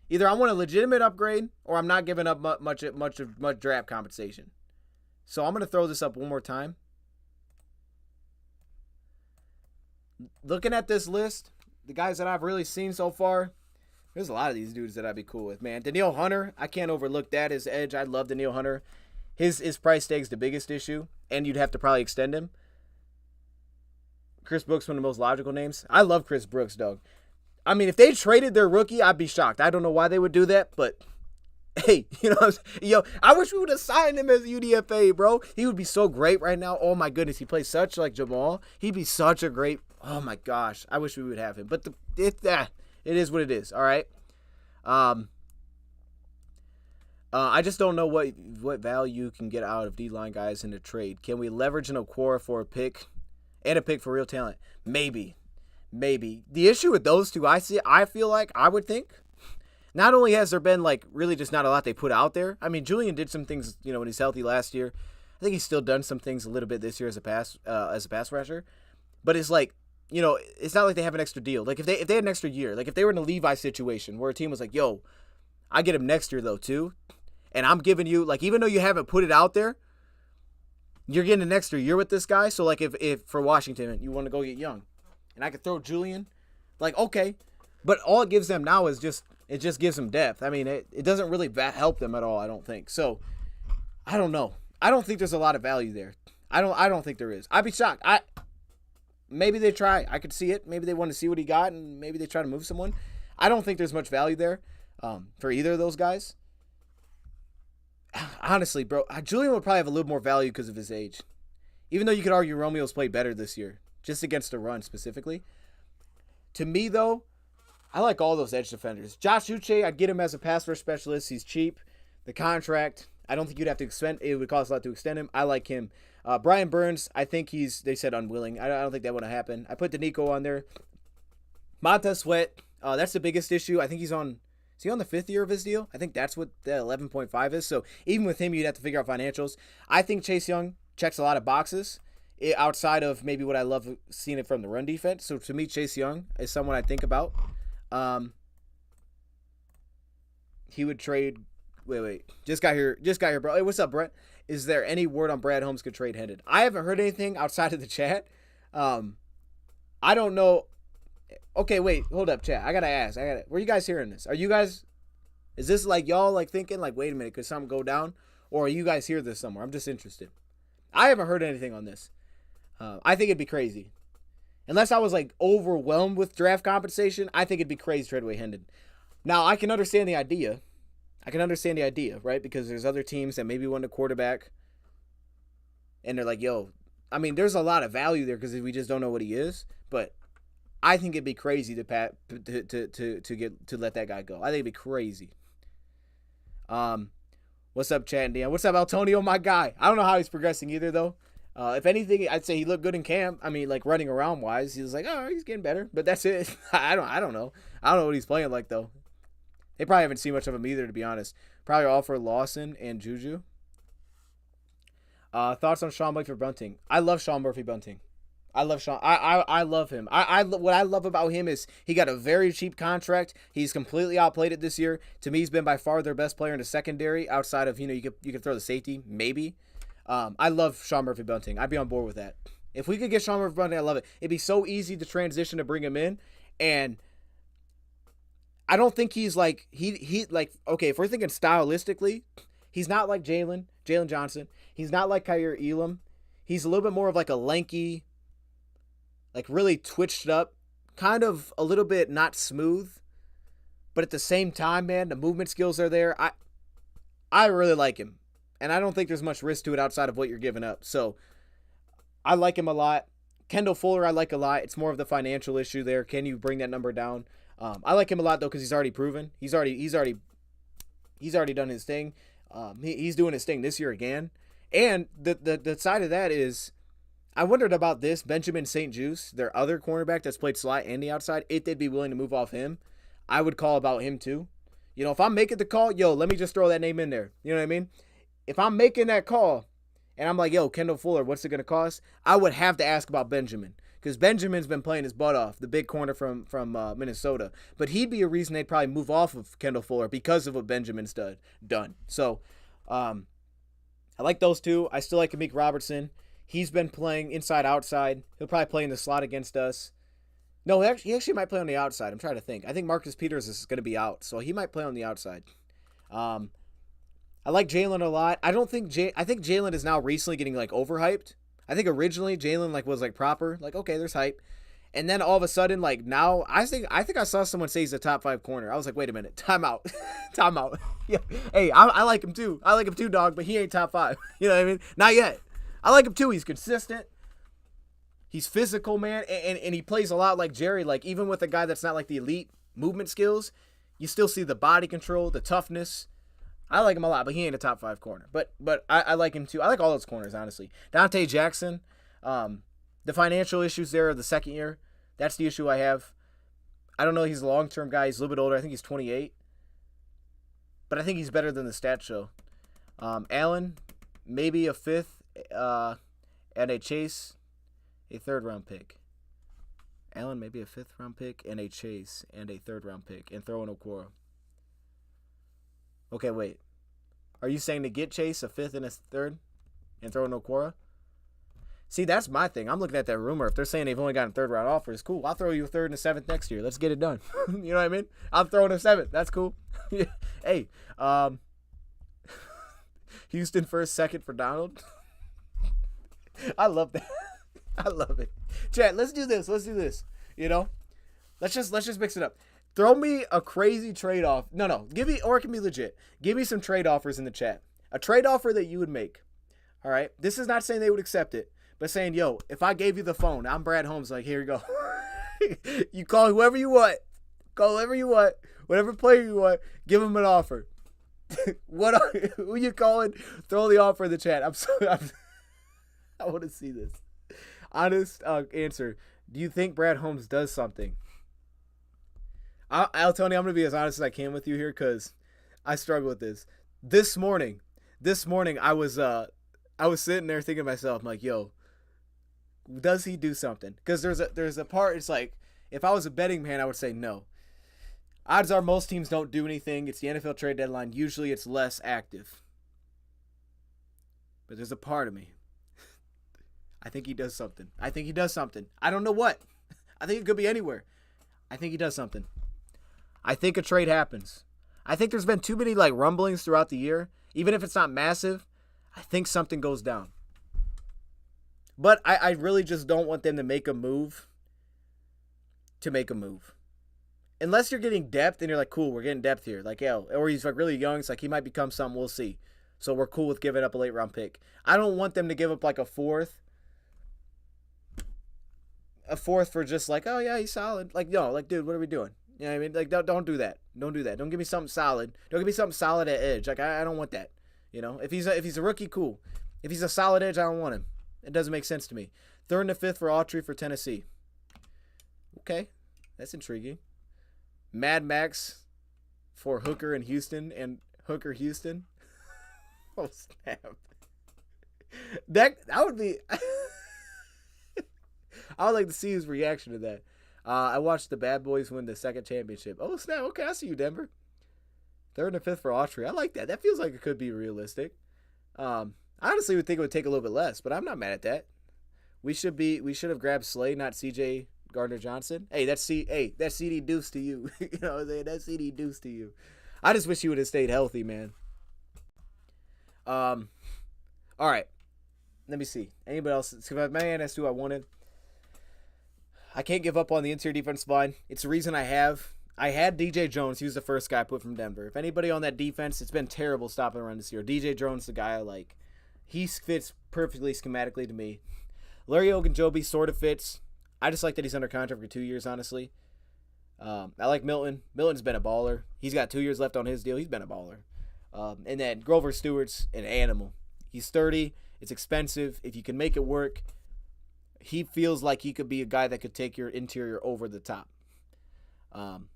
Either I want a legitimate upgrade or I'm not giving up much draft compensation. So I'm going to throw this up one more time. Looking at this list, the guys that I've really seen so far, there's a lot of these dudes that I'd be cool with, man. Danielle Hunter, I can't overlook that as edge. I love Danielle Hunter. His price tag's the biggest issue, and you'd have to probably extend him. Chris Brooks, one of the most logical names. I love Chris Brooks, dog. I mean, if they traded their rookie, I'd be shocked. I don't know why they would do that, but hey, I wish we would have signed him as a UDFA, bro. He would be so great right now. Oh my goodness, he plays such like Jamal. He'd be such a great. Oh my gosh, I wish we would have him. But it is what it is. All right. I just don't know what value you can get out of D-line guys in a trade. Can we leverage an Okora for a pick and a pick for real talent? Maybe. The issue with those two, I feel like I would think. Not only has there been really just not a lot they put out there. I mean, Julian did some things, when he's healthy last year. I think he's still done some things a little bit this year as a pass rusher. But it's it's not like they have an extra deal. If they had an extra year, if they were in a Levi situation where a team was like, yo, I get him next year though too, and I'm giving you even though you haven't put it out there, you're getting an extra year with this guy. So if for Washington you want to go get Young, and I could throw Julian, okay, but all it gives them now is just gives them depth. I mean, it doesn't really help them at all. I don't think so. I don't know. I don't think there's a lot of value there. I don't think there is. I'd be shocked. Maybe they try. I could see it. Maybe they want to see what he got, and maybe they try to move someone. I don't think there's much value there for either of those guys. Honestly, bro, Julian would probably have a little more value because of his age. Even though you could argue Romeo's played better this year, just against the run specifically. To me, though, I like all those edge defenders. Josh Uche, I'd get him as a pass rush specialist. He's cheap. The contract, I don't think you'd have to extend. It would cost a lot to extend him. I like him. Brian Burns, I think they said unwilling. I don't think that would have happened. I put Danico on there. Montez Sweat, that's the biggest issue. I think is he on the 5th year of his deal? I think that's what the 11.5 is. So even with him, you'd have to figure out financials. I think Chase Young checks a lot of boxes outside of maybe what I love seeing it from the run defense. So to me, Chase Young is someone I think about. He would trade. Wait. Just got here, bro. Hey, what's up, Brett? Is there any word on Brad Holmes could trade Hendon? I haven't heard anything outside of the chat. I don't know. Okay, wait. Hold up, chat. I gotta ask. Where are you guys hearing this? Are you guys? Is this y'all thinking wait a minute, could something go down? Or are you guys hear this somewhere? I'm just interested. I haven't heard anything on this. I think it'd be crazy. Unless I was overwhelmed with draft compensation, I think it'd be crazy to trade away Hendon. Now, I can understand the idea. Right? Because there's other teams that maybe want a quarterback. And they're like, yo, I mean, there's a lot of value there because we just don't know what he is. But I think it'd be crazy to let that guy go. I think it'd be crazy. What's up, Chad and Dan? What's up, Antonio, my guy? I don't know how he's progressing either, though. If anything, I'd say he looked good in camp. I mean, running around wise, he was he's getting better. But that's it. I don't know. I don't know what he's playing like though. They probably haven't seen much of him either, to be honest. Probably offer Lawson and Juju. Thoughts on Sean Murphy Bunting? I love Sean Murphy Bunting. I love Sean. I love him. What I love about him is he got a very cheap contract. He's completely outplayed it this year. To me, he's been by far their best player in the secondary. Outside of, you could throw the safety maybe. I love Sean Murphy Bunting. I'd be on board with that. If we could get Sean Murphy Bunting, I love it. It'd be so easy to transition to bring him in, and I don't think he's like okay. If we're thinking stylistically, he's not like Jalen Johnson. He's not like Kyer Elam. He's a little bit more of like a lanky, like really twitched up, kind of a little bit not smooth, but at the same time, man, the movement skills are there. I really like him, and I don't think there's much risk to it outside of what you're giving up. So I like him a lot. Kendall Fuller, I like a lot. It's more of the financial issue there. Can you bring that number down? I like him a lot though because he's already proven. He's already done his thing. He's doing his thing this year again. And the side of that is, I wondered about this Benjamin St-Juste, their other cornerback that's played slot and the outside. If they'd be willing to move off him, I would call about him too. If I'm making the call, let me just throw that name in there. You know what I mean? If I'm making that call and I'm like, Kendall Fuller, what's it going to cost? I would have to ask about Benjamin. Because Benjamin's been playing his butt off, the big corner from Minnesota. But he'd be a reason they'd probably move off of Kendall Fuller because of what Benjamin's done. So I like those two. I still like Amik Robertson. He's been playing inside-outside. He'll probably play in the slot against us. No, he actually might play on the outside. I'm trying to think. I think Marcus Peters is going to be out, so he might play on the outside. I like Jalen a lot. I think Jalen is now recently getting overhyped. I think originally Jalen was proper, okay, there's hype, and then all of a sudden now I think I saw someone say he's a top 5 corner. I was like, wait a minute, time out. Yeah, hey, I like him too. I like him too, dog, but he ain't top 5. You know what I mean? Not yet. I like him too. He's consistent. He's physical, man, and he plays a lot like Jerry. Even with a guy that's not the elite movement skills, you still see the body control, the toughness. I like him a lot, but he ain't a top 5 corner. But I like him too. I like all those corners, honestly. Dante Jackson, the financial issues there of the second year, that's the issue I have. I don't know. He's a long-term guy. He's a little bit older. I think he's 28. But I think he's better than the stats show. Allen, maybe a 5th, and a Chase, a 3rd-round pick. Allen, maybe a 5th-round pick, and a Chase, and a 3rd-round pick, and throw in Okoro. Okay, wait. Are you saying to get Chase a 5th and a 3rd and throw in Okoro? See, that's my thing. I'm looking at that rumor. If they're saying they've only gotten 3rd-round offers, cool. I'll throw you a 3rd and a 7th next year. Let's get it done. You know what I mean? I'm throwing a 7th. That's cool. Hey, Houston 1st, 2nd for Donald. I love that. I love it. Chat, let's do this. Let's just mix it up. Throw me a crazy trade-off. No. Or it can be legit. Give me some trade offers in the chat. A trade offer that you would make. All right? This is not saying they would accept it, but saying, if I gave you the phone, I'm Brad Holmes, here you go. You call whoever you want. Whatever player you want, give them an offer. Who you calling? Throw the offer in the chat. I want to see this. Honest answer. Do you think Brad Holmes does something? Tony, I'm going to be as honest as I can with you here because I struggle with this. This morning, I was sitting there thinking to myself, I'm like, does he do something? Because there's a part, it's like, if I was a betting man, I would say no. Odds are most teams don't do anything. It's the NFL trade deadline. Usually it's less active. But there's a part of me. I think he does something. I don't know what. I think it could be anywhere. I think he does something. I think a trade happens. I think there's been too many rumblings throughout the year. Even if it's not massive, I think something goes down. But I really just don't want them to make a move to make a move. Unless you're getting depth and you're cool, we're getting depth here. Or he's really young. It's he might become something. We'll see. So we're cool with giving up a late round pick. I don't want them to give up a 4th. A 4th for just oh yeah, he's solid. Dude, what are we doing? You know what I mean? Don't do that. Don't do that. Don't give me something solid. Don't give me something solid at edge. I don't want that. If he's a rookie, cool. If he's a solid edge, I don't want him. It doesn't make sense to me. 3rd and a 5th for Autry for Tennessee. Okay, that's intriguing. Mad Max for Hooker and Houston and Hooker Houston. Oh snap! That would be. I would like to see his reaction to that. I watched the Bad Boys win the second championship. Oh snap! Okay, I see you, Denver. Third and fifth for Austria. I like that. That feels like it could be realistic. I honestly would think it would take a little bit less, but I'm not mad at that. We should have grabbed Slay, not CJ Gardner Johnson. Hey, that's CD Deuce to you. You know what I'm saying? That's CD Deuce to you. I just wish he would have stayed healthy, man. All right. Let me see. Anybody else? Man, that's who I wanted. I can't give up on the interior defensive line. It's the reason I had DJ Jones. He was the first guy I put from Denver. If anybody on that defense, it's been terrible stopping around this year. DJ Jones, the guy I like. He fits perfectly schematically to me. Larry Ogunjobi sort of fits. I just like that he's under contract for 2 years, honestly. I like Milton. Milton's been a baller. He's got 2 years left on his deal. He's been a baller. And then Grover Stewart's an animal. He's 30. It's expensive. If you can make it work, he feels like he could be a guy that could take your interior over the top. 1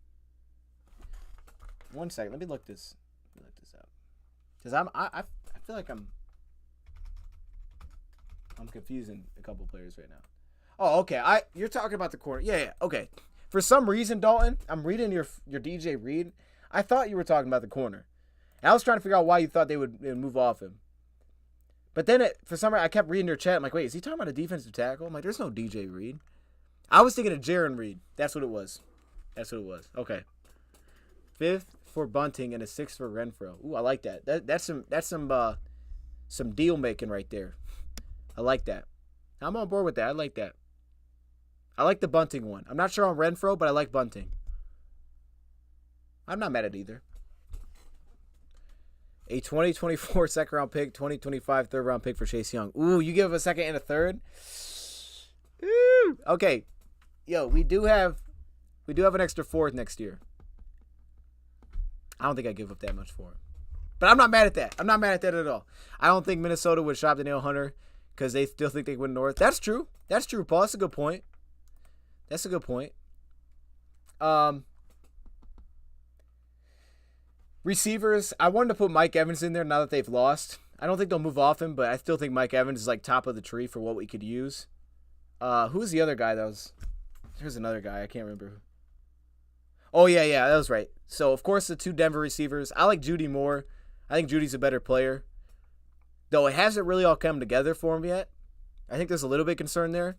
second. Let me look this up. Because I feel like I'm confusing a couple players right now. Oh, okay. You're talking about the corner. Yeah, okay. For some reason, Dalton, I'm reading your DJ read. I thought you were talking about the corner. And I was trying to figure out why you thought they would move off him. But then, for some reason, I kept reading your chat. I'm like, wait, is he talking about a defensive tackle? I'm like, there's no DJ Reed. I was thinking of Jaron Reed. That's what it was. Okay. 5th for Bunting and a 6th for Renfro. Ooh, I like that. That's some deal making right there. I like that. I'm on board with that. I like that. I like the Bunting one. I'm not sure on Renfro, but I like Bunting. I'm not mad at either. A 2024 second round pick, 2025 third round pick for Chase Young. Ooh, you give him a second and a third? Ooh. Okay. Yo, we do have an extra 4th next year. I don't think I give up that much for him. But I'm not mad at that. I'm not mad at that at all. I don't think Minnesota would shop Danielle Hunter because they still think they win North. That's true, Paul. That's a good point. Receivers, I wanted to put Mike Evans in there now that they've lost. I don't think they'll move off him, but I still think Mike Evans is like top of the tree for what we could use. Who's the other guy that was? There's another guy. I can't remember. Oh, yeah, that was right. So, of course, the 2 Denver receivers. I like Judy more. I think Judy's a better player. Though it hasn't really all come together for him yet. I think there's a little bit of concern there.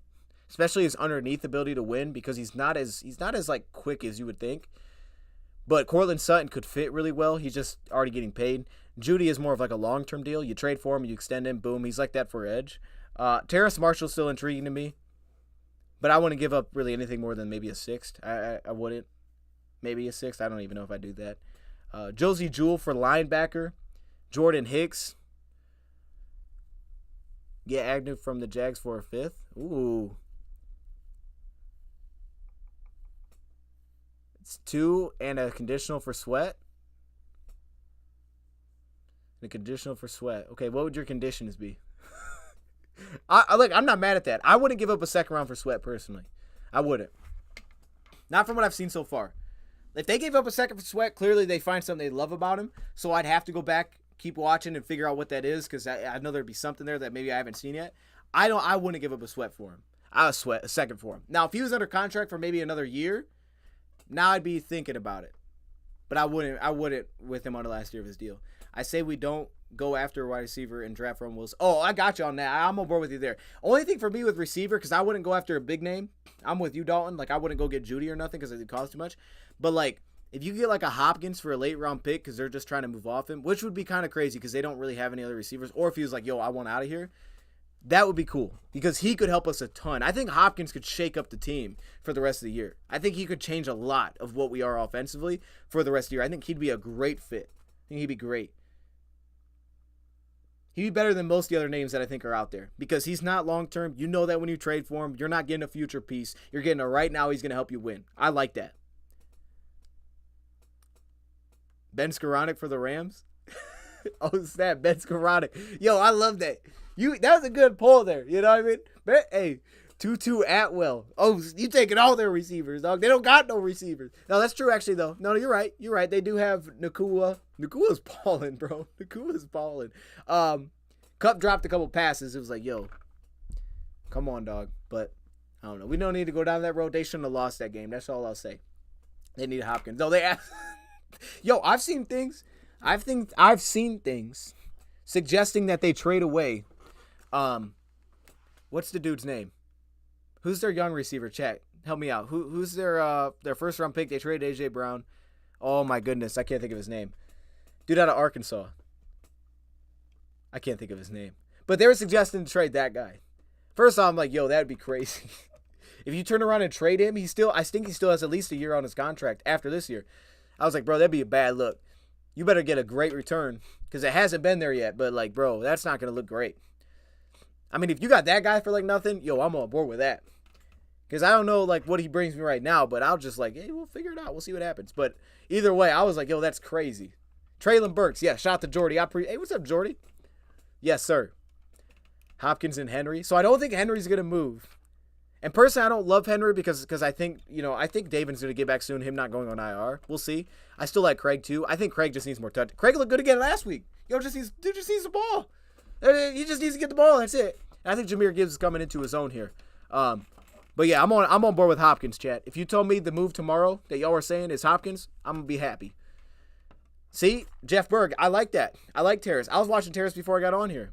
Especially his underneath ability to win because he's not as like quick as you would think. But Cortland Sutton could fit really well. He's just already getting paid. Judy is more of like a long-term deal. You trade for him, you extend him, boom. He's like that for edge. Terrace Marshall's still intriguing to me. But I wouldn't give up really anything more than maybe a 6th. I wouldn't. Maybe a 6th. I don't even know if I do that. Josie Jewell for linebacker. Jordan Hicks. Get Agnew from the Jags for a 5th. Ooh. It's 2 and a conditional for Sweat. And a conditional for Sweat. Okay, what would your conditions be? I'm not mad at that. I wouldn't give up a 2nd round for Sweat personally. I wouldn't. Not from what I've seen so far. If they gave up a 2nd for Sweat, clearly they find something they love about him. So I'd have to go back, keep watching, and figure out what that is because I know there'd be something there that maybe I haven't seen yet. I wouldn't give up a Sweat for him. A 2nd for him. Now, if he was under contract for maybe another year, now I'd be thinking about it. But I wouldn't with him on the last year of his deal. I say we don't go after a wide receiver and draft from Wilson. Oh, I got you on that. I'm on board with you there. Only thing for me with receiver, because I wouldn't go after a big name. I'm with you, Dalton. Like, I wouldn't go get Judy or nothing because it costs too much. But, like, if you get, like, a Hopkins for a late-round pick because they're just trying to move off him, which would be kind of crazy because they don't really have any other receivers, or if he was like, yo, I want out of here, that would be cool because he could help us a ton. I think Hopkins could shake up the team for the rest of the year. I think he could change a lot of what we are offensively for the rest of the year. I think he'd be a great fit. I think he'd be great. He'd be better than most of the other names that I think are out there because he's not long-term. You know that when you trade for him, you're not getting a future piece. You're getting a right now. He's going to help you win. I like that. Ben Skoranek for the Rams. Oh, snap. Ben Skoranek. Yo, I love that. That was a good pull there. You know what I mean? But, hey, Tutu Atwell. Oh, you taking all their receivers, dog. They don't got no receivers. No, that's true, actually, though. No, you're right. You're right. They do have Nakua. Nakua's balling, bro. Nakua's balling. Cup dropped a couple passes. It was like, yo, come on, dog. But, I don't know. We don't need to go down that road. They shouldn't have lost that game. That's all I'll say. They need Hopkins. No, they asked. Yo, I've seen things. I've seen things suggesting that they trade away. What's the dude's name? Who's their young receiver? Chat, help me out. Who's their first round pick? They traded AJ Brown. Oh my goodness, I can't think of his name. Dude out of Arkansas. I can't think of his name. But they were suggesting to trade that guy. First off, I'm like, yo, that'd be crazy. If you turn around and trade him, I think he still has at least a year on his contract after this year. I was like, bro, that'd be a bad look. You better get a great return because it hasn't been there yet. But like, bro, that's not gonna look great. I mean, if you got that guy for like nothing, yo, I'm on board with that. Because I don't know like what he brings me right now, but I'll just like, hey, we'll figure it out. We'll see what happens. But either way, I was like, yo, that's crazy. Traylon Burks, yeah, shout out to Jordy. Hey, what's up, Jordy? Yes, sir. Hopkins and Henry. So I don't think Henry's gonna move. And personally, I don't love Henry because I think, I think Davin's going to get back soon, him not going on IR. We'll see. I still like Craig, too. I think Craig just needs more touch. Craig looked good again last week. Dude just needs the ball. He just needs to get the ball. That's it. And I think Jahmyr Gibbs is coming into his own here. But yeah, I'm on board with Hopkins, chat. If you told me the move tomorrow that y'all were saying is Hopkins, I'm going to be happy. See? Jeff Berg, I like that. I like Terrace. I was watching Terrace before I got on here.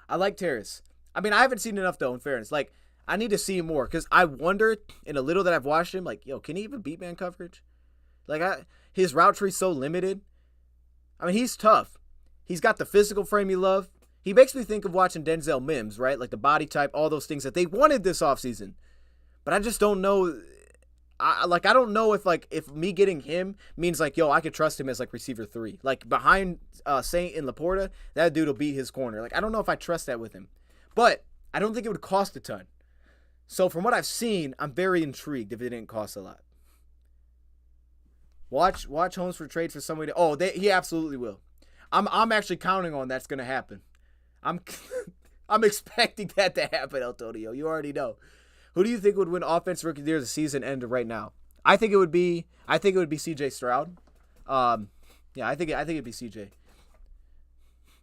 I like Terrace. I mean, I haven't seen enough, though, in fairness. Like, I need to see more because I wonder in a little that I've watched him, like, yo, can he even beat man coverage? Like, his route tree's so limited. I mean, he's tough. He's got the physical frame you love. He makes me think of watching Denzel Mims, right? Like the body type, all those things that they wanted this offseason. But I just don't know. I don't know if me getting him means like, yo, I could trust him as like receiver 3. Like behind Saint and Laporta, that dude will beat his corner. Like, I don't know if I trust that with him. But I don't think it would cost a ton. So from what I've seen, I'm very intrigued if it didn't cost a lot. Watch Holmes for trade for somebody. He absolutely will. I'm actually counting on that's gonna happen. I'm expecting that to happen, Antonio. You already know. Who do you think would win Offensive Rookie of the Year as the season ended right now? I think it would be C.J. Stroud. Yeah, I think it'd be C.J.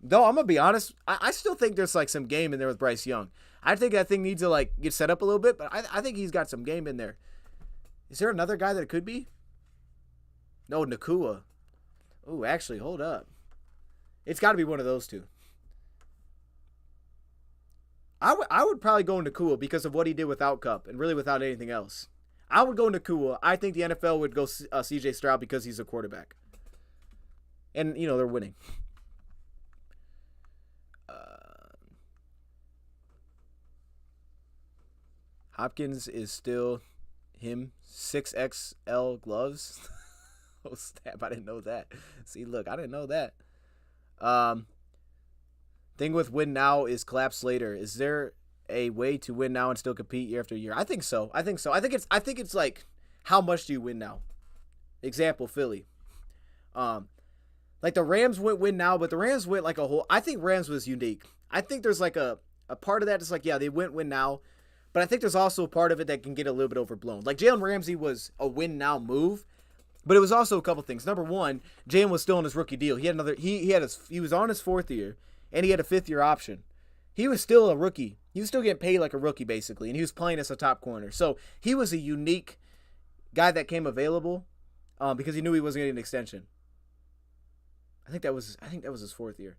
Though I'm gonna be honest, I still think there's like some game in there with Bryce Young. I think that thing needs to like get set up a little bit, but I think he's got some game in there. Is there another guy that it could be? No, Nakua. Oh, actually, hold up. It's got to be one of those two. I would probably go Nakua because of what he did without Cup and really without anything else. I would go Nakua. I think the NFL would go C.J. Stroud because he's a quarterback. And, they're winning. Hopkins is still him. 6XL gloves. Oh, snap. I didn't know that. See, look, I didn't know that. Thing with win now is collapse later. Is there a way to win now and still compete year after year? I think so. I think it's like, how much do you win now? Example, Philly. Like the Rams win now, but the Rams went like a whole. I think Rams was unique. I think there's like a part of that that's like, yeah, they win now. But I think there's also a part of it that can get a little bit overblown. Like Jalen Ramsey was a win now move, but it was also a couple things. Number one, Jalen was still on his rookie deal. He was on his 4th year, and he had a 5th year option. He was still a rookie. He was still getting paid like a rookie basically, and he was playing as a top corner. So he was a unique guy that came available because he knew he wasn't getting an extension. I think that was his 4th year.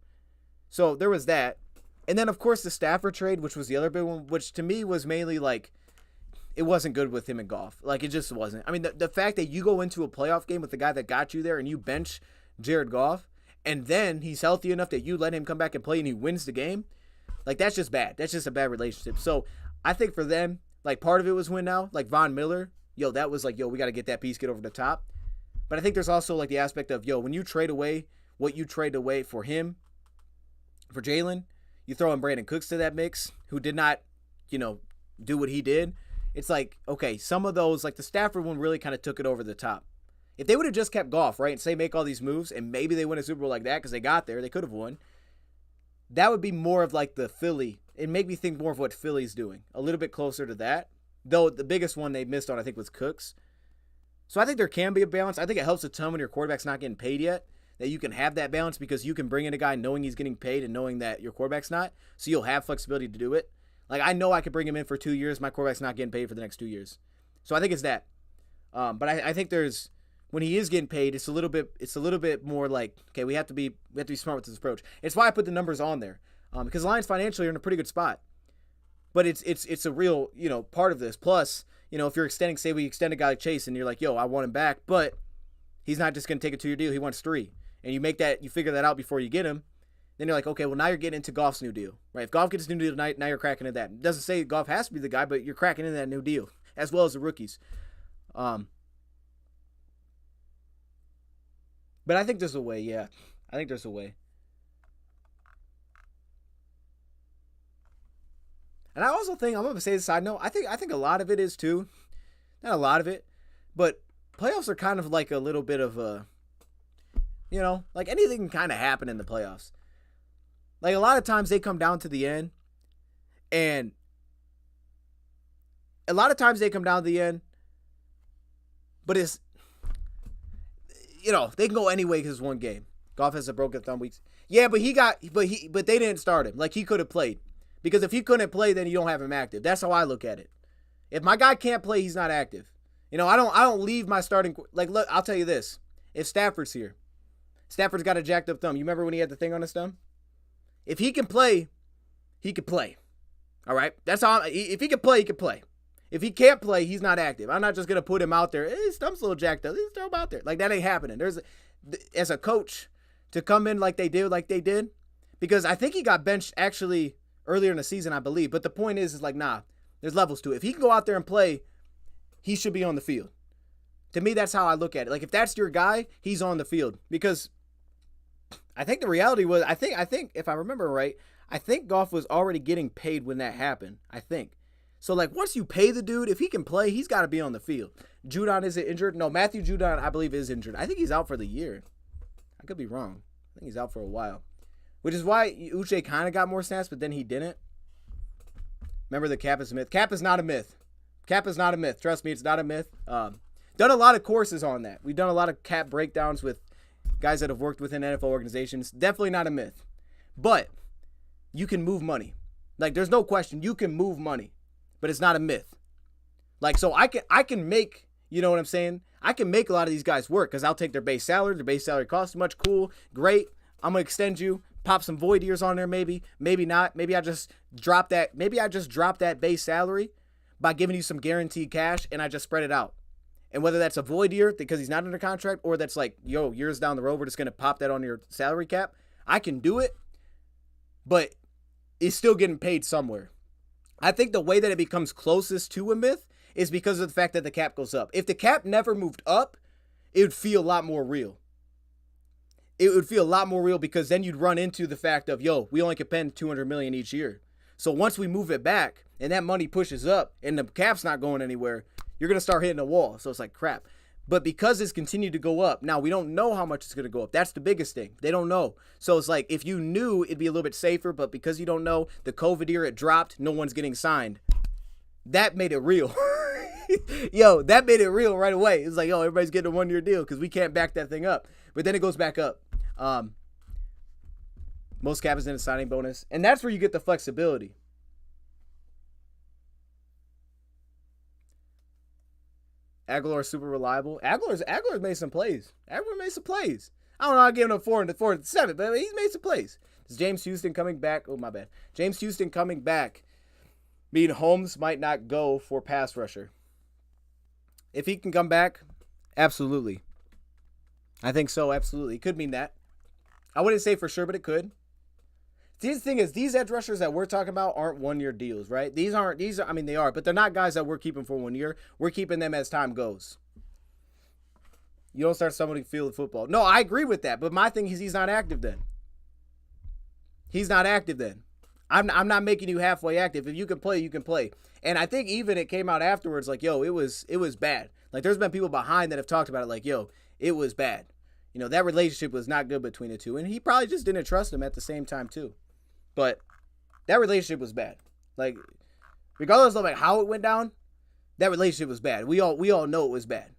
So there was that. And then, of course, the Stafford trade, which was the other big one, which to me was mainly like, it wasn't good with him and Goff. Like, it just wasn't. I mean, the fact that you go into a playoff game with the guy that got you there and you bench Jared Goff, and then he's healthy enough that you let him come back and play and he wins the game, like, that's just bad. That's just a bad relationship. So I think for them, like, part of it was win now. Like, Von Miller, that was like, we got to get that piece, get over the top. But I think there's also, like, the aspect of, when you trade away what you trade away for him, for Jalen, you throw in Brandon Cooks to that mix, who did not, do what he did. It's like, okay, some of those, like the Stafford one really kind of took it over the top. If they would have just kept Goff, right, and say make all these moves, and maybe they win a Super Bowl like that because they got there, they could have won. That would be more of like the Philly it made me think more of what Philly's doing. A little bit closer to that. Though the biggest one they missed on, I think, was Cooks. So I think there can be a balance. I think it helps a ton when your quarterback's not getting paid yet, that you can have that balance because you can bring in a guy knowing he's getting paid and knowing that your quarterback's not. So you'll have flexibility to do it. Like, I know I could bring him in for 2 years. My quarterback's not getting paid for the next 2 years. So I think it's that. But I think there's, when he is getting paid, it's a little bit more like, okay, we have to be smart with this approach. It's why I put the numbers on there. Because Lions financially are in a pretty good spot. But it's a real, part of this. Plus, if you're extending, say we extend a guy like Chase and you're like, yo, I want him back, but he's not just going to take a 2-year deal. He wants 3. And you figure that out before you get him. Then you're like, okay, well, now you're getting into Goff's new deal, right? If Goff gets a new deal tonight, now you're cracking into that. It doesn't say Goff has to be the guy, but you're cracking into that new deal, as well as the rookies. But I think there's a way, yeah. I think there's a way. And I also think, I'm going to say this side note, I think a lot of it is too, not a lot of it, but playoffs are kind of like a little bit of a, like anything can kind of happen in the playoffs. Like a lot of times they come down to the end, and but it's, they can go anyway because it's one game. Goff has a broken thumb weeks. Yeah, but they didn't start him. Like, he could have played. Because if he couldn't play, then you don't have him active. That's how I look at it. If my guy can't play, he's not active. I don't leave my starting, like, look, I'll tell you this. If Stafford's here, Stafford's got a jacked up thumb. You remember when he had the thing on his thumb? If he can play, he can play. All right? That's all. If he can play, he can play. If he can't play, he's not active. I'm not just going to put him out there. His thumb's a little jacked up. Just throw him out there. Like, that ain't happening. As a coach, to come in like they did, because I think he got benched actually earlier in the season, I believe. But the point is like, nah, there's levels to it. If he can go out there and play, he should be on the field. To me, that's how I look at it. Like, if that's your guy, he's on the field. Because I think the reality was, I think if I remember right, I think Goff was already getting paid when that happened. I think. So, like, once you pay the dude, if he can play, he's got to be on the field. Judon, is it injured? No, Matthew Judon, I believe, is injured. I think he's out for the year. I could be wrong. I think he's out for a while. Which is why Uche kind of got more snaps, but then he didn't. Remember the Cap is a myth. Cap is not a myth. Cap is not a myth. Trust me, it's not a myth. Done a lot of courses on that. We've done a lot of cap breakdowns with guys that have worked within NFL organizations. Definitely not a myth. But you can move money. Like, there's no question. You can move money. But it's not a myth. Like, so I can make, you know what I'm saying? I can make a lot of these guys work because I'll take their base salary. Their base salary costs too much. Cool. Great. I'm going to extend you. Pop some void years on there maybe. Maybe not. Maybe I just drop that. Maybe I just drop that base salary by giving you some guaranteed cash and I just spread it out. And whether that's a void year because he's not under contract or that's like, yo, years down the road, we're just going to pop that on your salary cap. I can do it, but it's still getting paid somewhere. I think the way that it becomes closest to a myth is because of the fact that the cap goes up. If the cap never moved up, it would feel a lot more real. It would feel a lot more real because then you'd run into the fact of, yo, we only can spend $200 million each year. So once we move it back and that money pushes up and the cap's not going anywhere, you're going to start hitting a wall. So it's like, crap. But because it's continued to go up, now we don't know how much it's going to go up. That's the biggest thing. They don't know. So it's like, if you knew, it'd be a little bit safer, but because you don't know, the COVID year, it dropped, no one's getting signed. That made it real. Yo, that made it real right away. It's like, yo, everybody's getting a 1-year deal because we can't back that thing up. But then it goes back up. Most cap is in a signing bonus. And that's where you get the flexibility. Aguilar super reliable. Aguilar's made some plays. Aguilar made some plays. I don't know. I'll give him a 4 and 7, but he's made some plays. Is James Houston coming back? Oh, my bad. James Houston coming back mean Holmes might not go for pass rusher. If he can come back, absolutely. I think so, absolutely. It could mean that. I wouldn't say for sure, but it could. See, the thing is, these edge rushers that we're talking about aren't 1-year deals, right? They are, but they're not guys that we're keeping for 1 year. We're keeping them as time goes. You don't start somebody fielding football. No, I agree with that, but my thing is he's not active then. He's not active then. I'm not making you halfway active. If you can play, you can play. And I think even it came out afterwards like, yo, it was bad. Like, there's been people behind that have talked about it like, yo, it was bad. You know, that relationship was not good between the two. And he probably just didn't trust him at the same time too. But that relationship was bad. Like, regardless of like how it went down, that relationship was bad. We all know it was bad,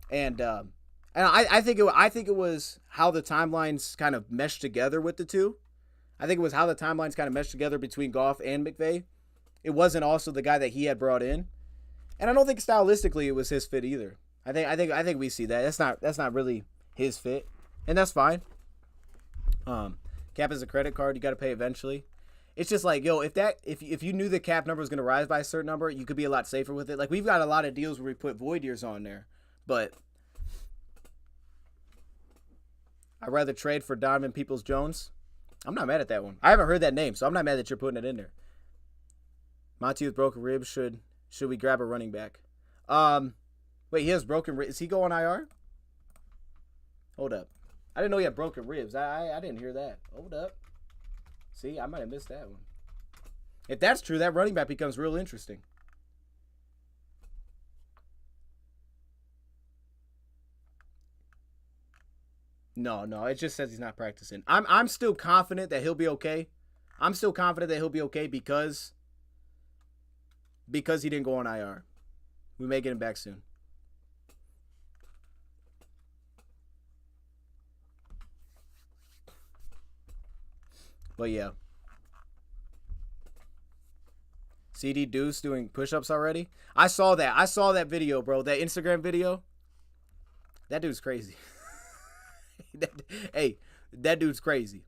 and I think it was how the timelines kind of meshed together with the two. I think it was how the timelines kind of meshed together between Goff and McVay. It wasn't also the guy that he had brought in, and I don't think stylistically it was his fit either. I think we see that that's not really his fit, and that's fine. Cap is a credit card; you got to pay eventually. It's just like, yo, if you knew the cap number was going to rise by a certain number, you could be a lot safer with it. Like, we've got a lot of deals where we put void years on there, but I'd rather trade for Donovan Peoples-Jones. I'm not mad at that one. I haven't heard that name, so I'm not mad that you're putting it in there. Monty with broken ribs. Should we grab a running back? Wait, he has broken ribs. Is he going IR? Hold up. I didn't know he had broken ribs. I didn't hear that. Hold up. See, I might have missed that one. If that's true, that running back becomes real interesting. No, it just says he's not practicing. I'm still confident that he'll be okay. I'm still confident that he'll be okay because he didn't go on IR. We may get him back soon. But yeah. CD Deuce doing push-ups already. I saw that video, bro. That Instagram video. That dude's crazy. That dude's crazy.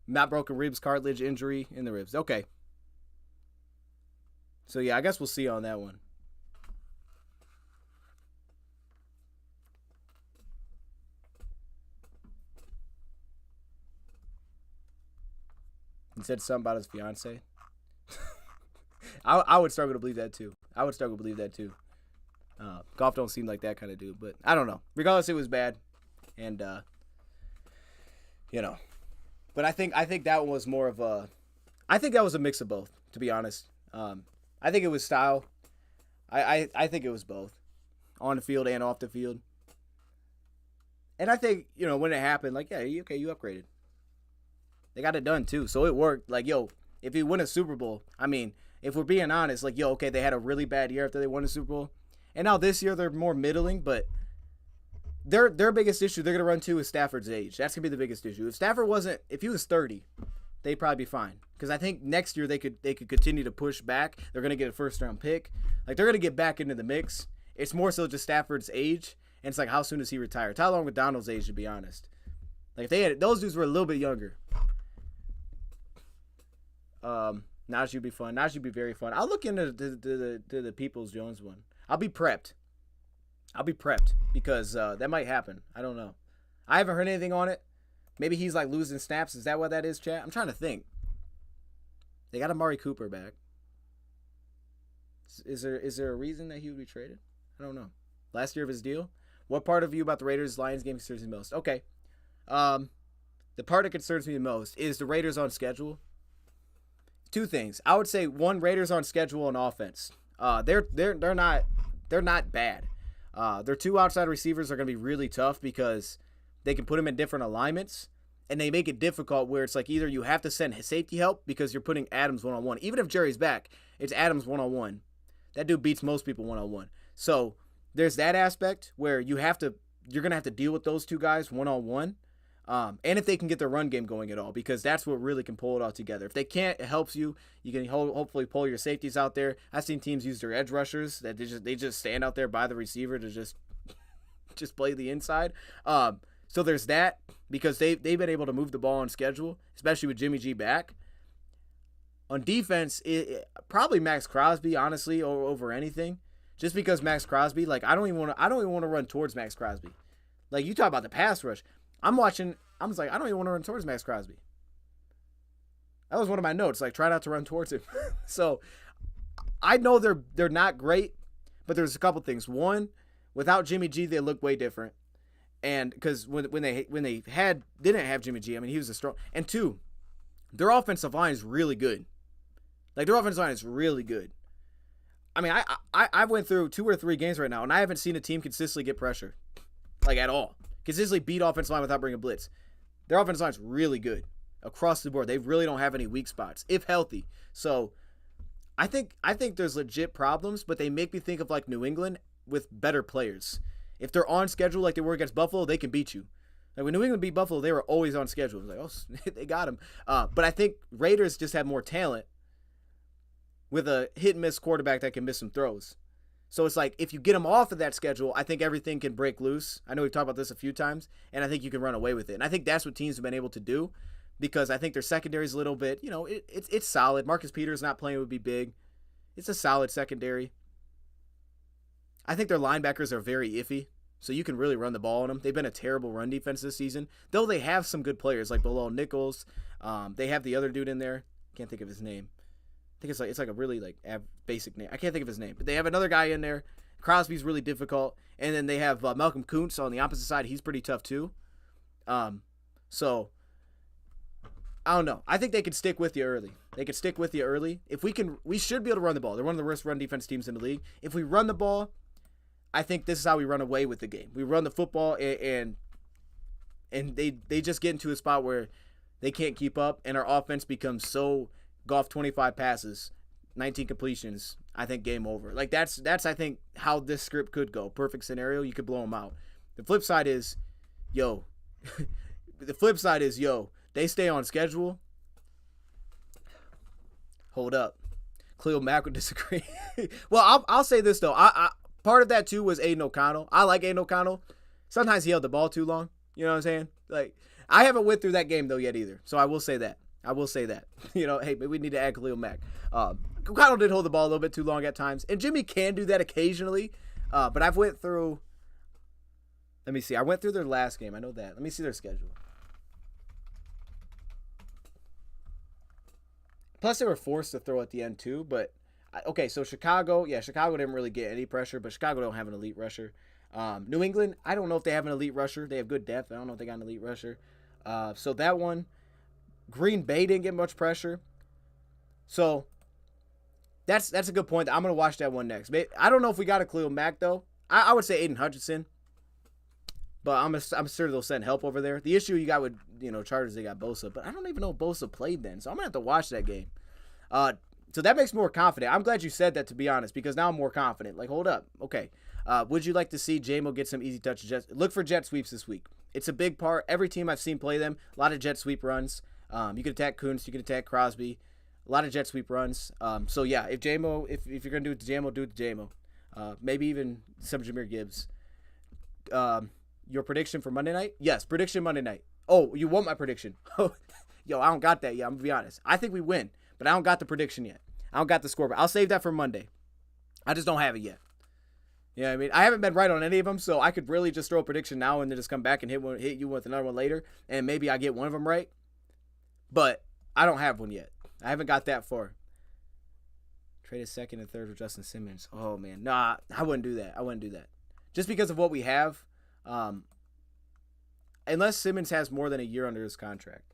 Not broken ribs, cartilage injury in the ribs. Okay. So yeah, I guess we'll see on that one. He said something about his fiance. I would struggle to believe that too. Goff don't seem like that kind of dude, but I don't know. Regardless, it was bad, and But I think that one was more of a. I think that was a mix of both, to be honest. I think it was style. I think it was both, on the field and off the field. And I think when it happened, like, yeah, okay, you upgraded. They got it done too, so it worked. Like, yo, if you win a Super Bowl, I mean, if we're being honest, like, yo, okay, they had a really bad year after they won the Super Bowl, and now this year they're more middling. But their biggest issue they're gonna run to is Stafford's age. That's gonna be the biggest issue. If he was 30, they'd probably be fine. Because I think next year they could continue to push back. They're gonna get a first round pick. Like, they're gonna get back into the mix. It's more so just Stafford's age, and it's like, how soon does he retire? How long with Donald's age, to be honest? Like, if those dudes were a little bit younger. Now should be fun. Now should be very fun. I'll look into the Peoples-Jones one. I'll be prepped because that might happen. I don't know. I haven't heard anything on it. Maybe he's like losing snaps. Is that what that is, chat? I'm trying to think. They got Amari Cooper back. Is there a reason that he would be traded? I don't know. Last year of his deal. What part of you about the Raiders-Lions game concerns me most? Okay. The part that concerns me the most is the Raiders on schedule. Two things. I would say one, Raiders on schedule on offense. They're not bad. Their two outside receivers are going to be really tough because they can put them in different alignments, and they make it difficult where it's like either you have to send safety help because you're putting Adams one-on-one. Even if Jerry's back, it's Adams one-on-one. That dude beats most people one-on-one. So there's that aspect where you're going to have to deal with those two guys one-on-one. And if they can get their run game going at all, because that's what really can pull it all together. If they can't, it helps you. You can hopefully pull your safeties out there. I've seen teams use their edge rushers that they just stand out there by the receiver to just play the inside. So there's that, because they've been able to move the ball on schedule, especially with Jimmy G back. On defense, probably Max Crosby, honestly, over anything. Just because Max Crosby, like, I don't even want to run towards Max Crosby. Like, you talk about the pass rush. I'm like, I don't even want to run towards Max Crosby. That was one of my notes, like, try not to run towards him. So I know they're not great, but there's a couple things. One, without Jimmy G, they look way different. And because when they didn't have Jimmy G, I mean, he was a strong. And two, their offensive line is really good. Like, their offensive line is really good. I mean, I went through 2 or 3 games right now, and I haven't seen a team consistently get pressure, like, at all. Consistently beat offensive line without bringing blitz. Their offensive line is really good. across the board. They really don't have any weak spots, if healthy. So I think there's legit problems, but they make me think of like New England with better players. If they're on schedule like they were against Buffalo, they can beat you. Like when New England beat Buffalo, they were always on schedule. It was like, oh, they got him. But I think Raiders just have more talent with a hit and miss quarterback that can miss some throws. So it's like if you get them off of that schedule, I think everything can break loose. I know we've talked about this a few times, and I think you can run away with it. And I think that's what teams have been able to do because I think their secondary is a little bit, it's solid. Marcus Peters not playing would be big. It's a solid secondary. I think their linebackers are very iffy, so you can really run the ball on them. They've been a terrible run defense this season, though they have some good players like Bilal Nichols. They have the other dude in there. Can't think of his name. I think it's like a really like basic name. I can't think of his name, but they have another guy in there. Crosby's really difficult, and then they have Malcolm Kuntz on the opposite side. He's pretty tough too. So I don't know. I think they could stick with you early. If we should be able to run the ball. They're one of the worst run defense teams in the league. If we run the ball, I think this is how we run away with the game. We run the football and they just get into a spot where they can't keep up, and our offense becomes so Goff 25 passes, 19 completions. I think game over. Like that's I think how this script could go. Perfect scenario, you could blow them out. The flip side is, they stay on schedule. Hold up, Khalil Mack would disagree. Well, I'll say this though. I part of that too was Aiden O'Connell. I like Aiden O'Connell. Sometimes he held the ball too long. You know what I'm saying? Like I haven't went through that game though yet either. So I will say that. Hey, we need to add Khalil Mack. O'Connell did hold the ball a little bit too long at times, and Jimmy can do that occasionally. But I've went through. Let me see. I went through their last game. I know that. Let me see their schedule. Plus, they were forced to throw at the end too. But okay, so Chicago didn't really get any pressure, but Chicago don't have an elite rusher. New England, I don't know if they have an elite rusher. They have good depth. I don't know if they got an elite rusher. So that one. Green Bay didn't get much pressure. So that's a good point. I'm going to watch that one next. I don't know if we got a Khalil Mack, though. I would say Aiden Hutchinson. But I'm sure they'll send help over there. The issue you got with Chargers, they got Bosa. But I don't even know if Bosa played then. So I'm going to have to watch that game. So that makes me more confident. I'm glad you said that, to be honest, because now I'm more confident. Like, hold up. Okay. Would you like to see J-Mo get some easy touches? Look for jet sweeps this week. It's a big part. Every team I've seen play them, a lot of jet sweep runs. You can attack Kuntz, you can attack Crosby, a lot of jet sweep runs. So yeah, if J-Mo, if you're gonna do it to J-Mo, do it to J-Mo. Maybe even some Jahmyr Gibbs. Your prediction for Monday night? Yes, prediction Monday night. Oh, you want my prediction? Yo, I don't got that yet. I'm gonna be honest. I think we win, but I don't got the prediction yet. I don't got the score, but I'll save that for Monday. I just don't have it yet. Yeah, I mean, I haven't been right on any of them, so I could really just throw a prediction now and then just come back and hit you with another one later, and maybe I get one of them right. But I don't have one yet. I haven't got that far. Traded second and third with Justin Simmons. Oh, man. Nah, I wouldn't do that. Just because of what we have. Unless Simmons has more than a year under his contract.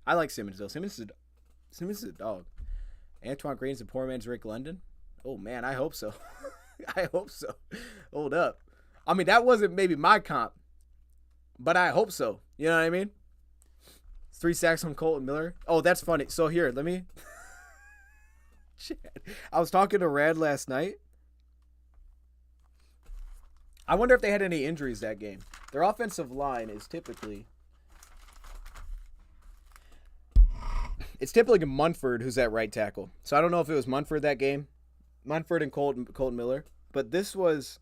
I like Simmons, though. Simmons is a dog. Antoine Green's a poor man's Rick London. Oh, man, I hope so. Hold up. I mean, that wasn't maybe my comp, but I hope so. You know what I mean? 3 sacks on Colton Miller. Oh, that's funny. So here, let me. I was talking to Rad last night. I wonder if they had any injuries that game. Their offensive line is typically. It's typically Munford who's at right tackle. So I don't know if it was Munford that game. Munford and Colton Miller. But this was.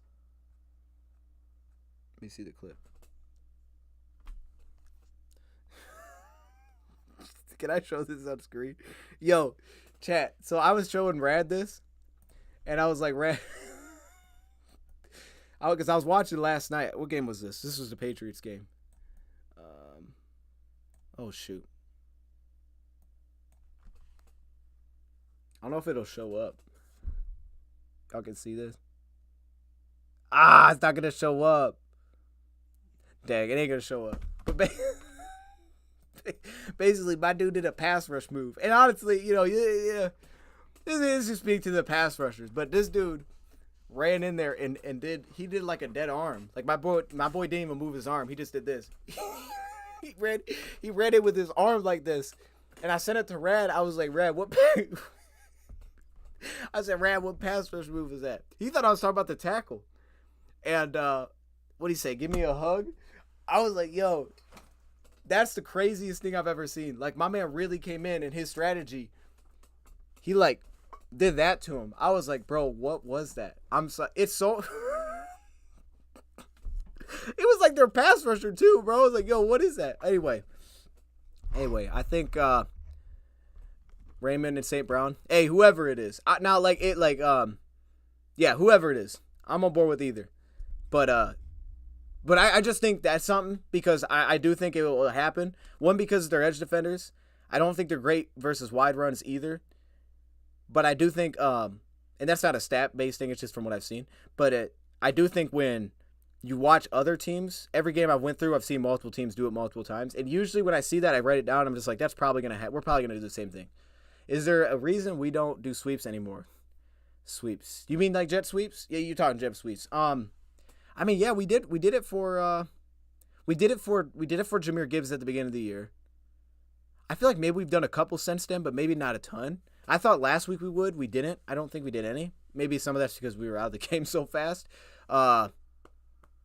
Let me see the clip. Can I show this on screen? Yo, chat. So I was showing Rad this, and I was like, Rad, because I was watching last night. What game was this? This was the Patriots game. Oh shoot. I don't know if it'll show up. Y'all can see this. It's not gonna show up. Dang, it ain't gonna show up. But basically, my dude did a pass rush move. And honestly, yeah, this is to speak to the pass rushers. But this dude ran in there and did like a dead arm. Like my boy didn't even move his arm. He just did this. he ran it with his arm like this. And I sent it to Rad. I was like, Rad, what? I said, Rad, what pass rush move is that? He thought I was talking about the tackle. And what'd he say? Give me a hug? I was like, yo, that's the craziest thing I've ever seen. Like, my man really came in and his strategy, he, like, did that to him. I was like, bro, what was that? It's so... It was like their pass rusher, too, bro. I was like, yo, what is that? Anyway, I think Raymond and St. Brown. Hey, whoever it is. Whoever it is. I'm on board with either. But I just think that's something because I do think it will happen. One, because they're edge defenders. I don't think they're great versus wide runs either. But I do think, and that's not a stat-based thing, it's just from what I've seen. But I do think when you watch other teams, every game I've went through, I've seen multiple teams do it multiple times. And usually when I see that, I write it down. I'm just like, that's probably going to happen. We're probably going to do the same thing. Is there a reason we don't do sweeps anymore? Sweeps. You mean like jet sweeps? Yeah, you're talking jet sweeps. I mean, yeah, we did it for Jahmyr Gibbs at the beginning of the year. I feel like maybe we've done a couple since then, but maybe not a ton. I thought last week we would. We didn't. I don't think we did any. Maybe some of that's because we were out of the game so fast.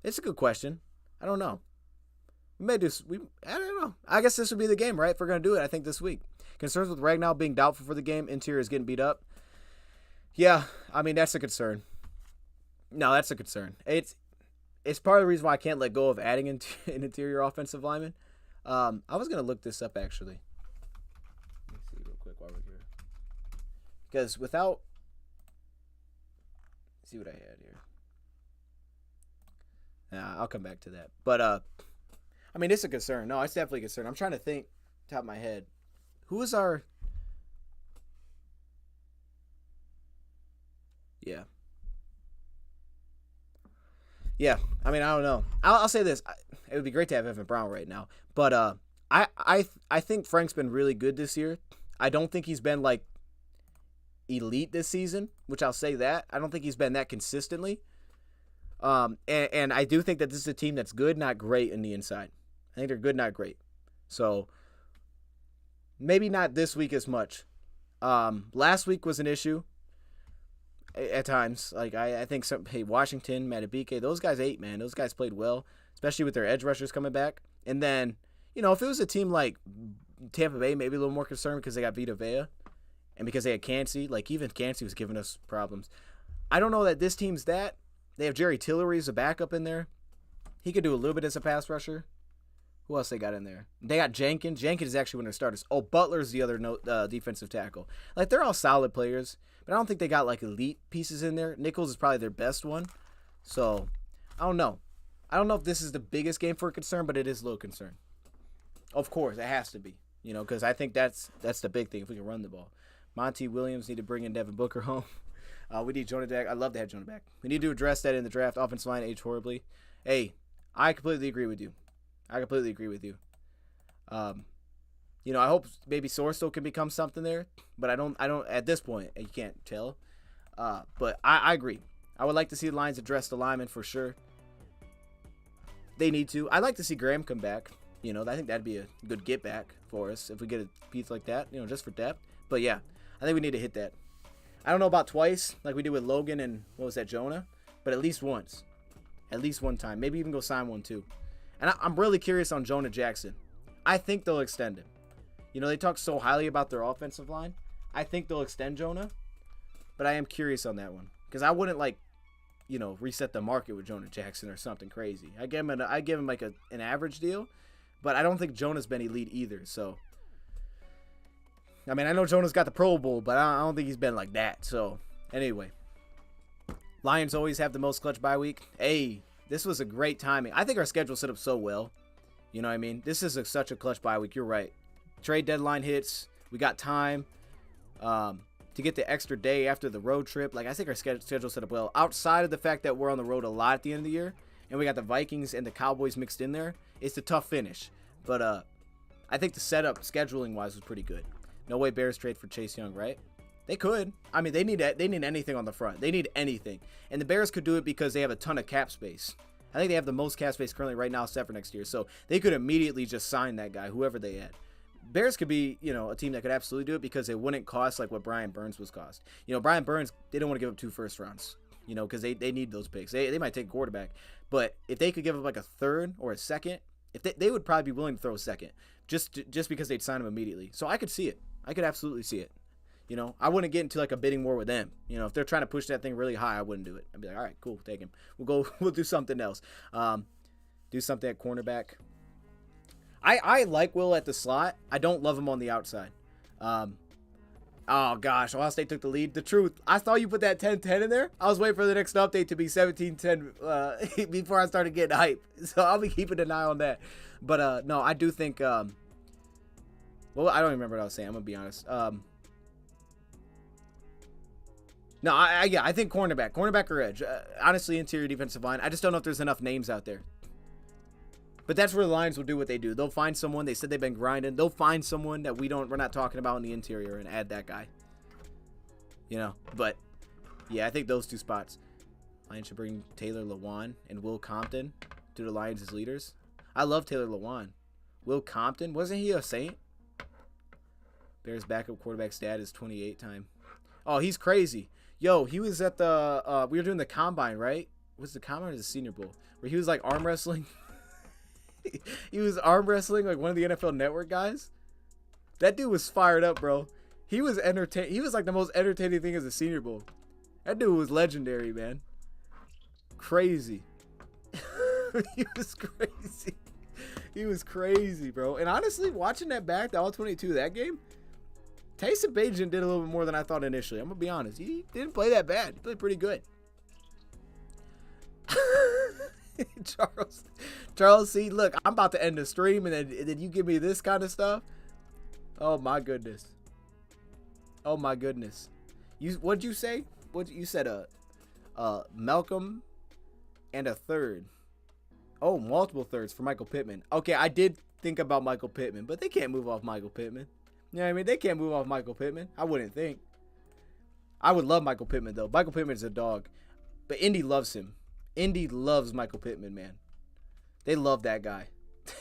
It's a good question. I don't know. I don't know. I guess this would be the game, right? If we're going to do it, I think this week. Concerns with Ragnow being doubtful for the game. Interior is getting beat up. Yeah, I mean, that's a concern. No, that's a concern. It's part of the reason why I can't let go of adding an interior offensive lineman. I was going to look this up, actually. Let me see real quick while we're here. Because without... Let's see what I had here. I'll come back to that. But, I mean, it's a concern. No, it's definitely a concern. I'm trying to think, top of my head. Who is our... Yeah. Yeah, I mean, I don't know. I'll say this. It would be great to have Evan Brown right now. But I think Frank's been really good this year. I don't think he's been, like, elite this season, which I'll say that. I don't think he's been that consistently. And I do think that this is a team that's good, not great in the inside. I think they're good, not great. So maybe not this week as much. Last week was an issue at times. Like I think Washington, Matabike, those guys ate, man. Those guys played well, especially with their edge rushers coming back. And then, if it was a team like Tampa Bay, maybe a little more concerned because they got Vita Vea and because they had Cansey. Like even Cansey was giving us problems. I don't know that this team's that. They have Jerry Tillery as a backup in there. He could do a little bit as a pass rusher. Who else they got in there? They got Jenkins. Jenkins is actually one of their starters. Oh, Butler's the other defensive tackle. Like, they're all solid players, but I don't think they got, like, elite pieces in there. Nichols is probably their best one. So, I don't know. I don't know if this is the biggest game for concern, but it is a little concern. Of course, it has to be. Because I think that's the big thing if we can run the ball. Monty Williams need to bring in Devin Booker home. We need Jonah back. I'd love to have Jonah back. We need to address that in the draft. Offensive line aged horribly. Hey, I completely agree with you. I hope maybe Sourcewell can become something there, but I don't at this point, you can't tell. But I agree. I would like to see the Lions address the linemen for sure. They need to. I'd like to see Graham come back. I think that'd be a good get back for us if we get a piece like that, just for depth. But yeah, I think we need to hit that. I don't know about twice, like we did with Logan and, Jonah? But at least once. At least one time. Maybe even go sign one, too. And I'm really curious on Jonah Jackson. I think they'll extend him. They talk so highly about their offensive line. I think they'll extend Jonah. But I am curious on that one. Because I wouldn't, reset the market with Jonah Jackson or something crazy. I give him like an average deal. But I don't think Jonah's been elite either, so... I mean, I know Jonah's got the Pro Bowl, but I don't think he's been like that. So, anyway. Lions always have the most clutch bye week. Hey, this was a great timing. I think our schedule set up so well. You know what I mean? This is such a clutch bye week. You're right. Trade deadline hits. We got time to get the extra day after the road trip. Like, I think our schedule set up well. Outside of the fact that we're on the road a lot at the end of the year, and we got the Vikings and the Cowboys mixed in there, it's a tough finish. But I think the setup, scheduling-wise, was pretty good. No way Bears trade for Chase Young, right? They could. I mean, they need anything on the front. They need anything. And the Bears could do it because they have a ton of cap space. I think they have the most cap space currently right now set for next year. So they could immediately just sign that guy, whoever they add. Bears could be, a team that could absolutely do it because it wouldn't cost like what Brian Burns was cost. Brian Burns, they don't want to give up 2 first rounds, because they need those picks. They might take a quarterback. But if they could give up like a third or a second, if they would probably be willing to throw a second just because they'd sign him immediately. So I could see it. I could absolutely see it. I wouldn't get into like a bidding war with them. If they're trying to push that thing really high, I wouldn't do it. I'd be like, all right, cool, take him. We'll do something else. Do something at cornerback. I like Will at the slot. I don't love him on the outside. Oh gosh, Ohio State took the lead. The truth, I saw you put that 10-10 in there. I was waiting for the next update to be 17-10 before I started getting hype. So I'll be keeping an eye on that. But no, I do think. Well, I don't even remember what I was saying. I'm gonna be honest. No, I think cornerback or edge. Honestly, interior defensive line. I just don't know if there's enough names out there. But that's where the Lions will do what they do. They'll find someone. They said they've been grinding. They'll find someone that we're not talking about in the interior and add that guy. But yeah, I think those 2 spots. Lions should bring Taylor Lewan and Will Compton to the Lions as leaders. I love Taylor Lewan. Will Compton, wasn't he a Saint? Bears backup quarterback stat is 28 time. Oh, he's crazy. Yo, he was at the we were doing the combine, right? Was the combine or the Senior Bowl? Where he was like arm wrestling. He was arm wrestling like one of the NFL Network guys. That dude was fired up, bro. He was entertaining. He was like the most entertaining thing as a Senior Bowl. That dude was legendary, man. Crazy. He was crazy. He was crazy, bro. And honestly, watching that back, the All-22 of that game, Taysom Bajan did a little bit more than I thought initially. I'm gonna be honest. He didn't play that bad. He played pretty good. Charles, see, look, I'm about to end the stream, and then you give me this kind of stuff. Oh my goodness. Oh my goodness. What'd you say? You said Malcolm and a third. Oh, multiple thirds for Michael Pittman. Okay, I did think about Michael Pittman, but they can't move off Michael Pittman. You know what I mean? They can't move off Michael Pittman. I wouldn't think. I would love Michael Pittman though. Michael Pittman is a dog, but Indy loves him. Indy loves Michael Pittman, man. They love that guy.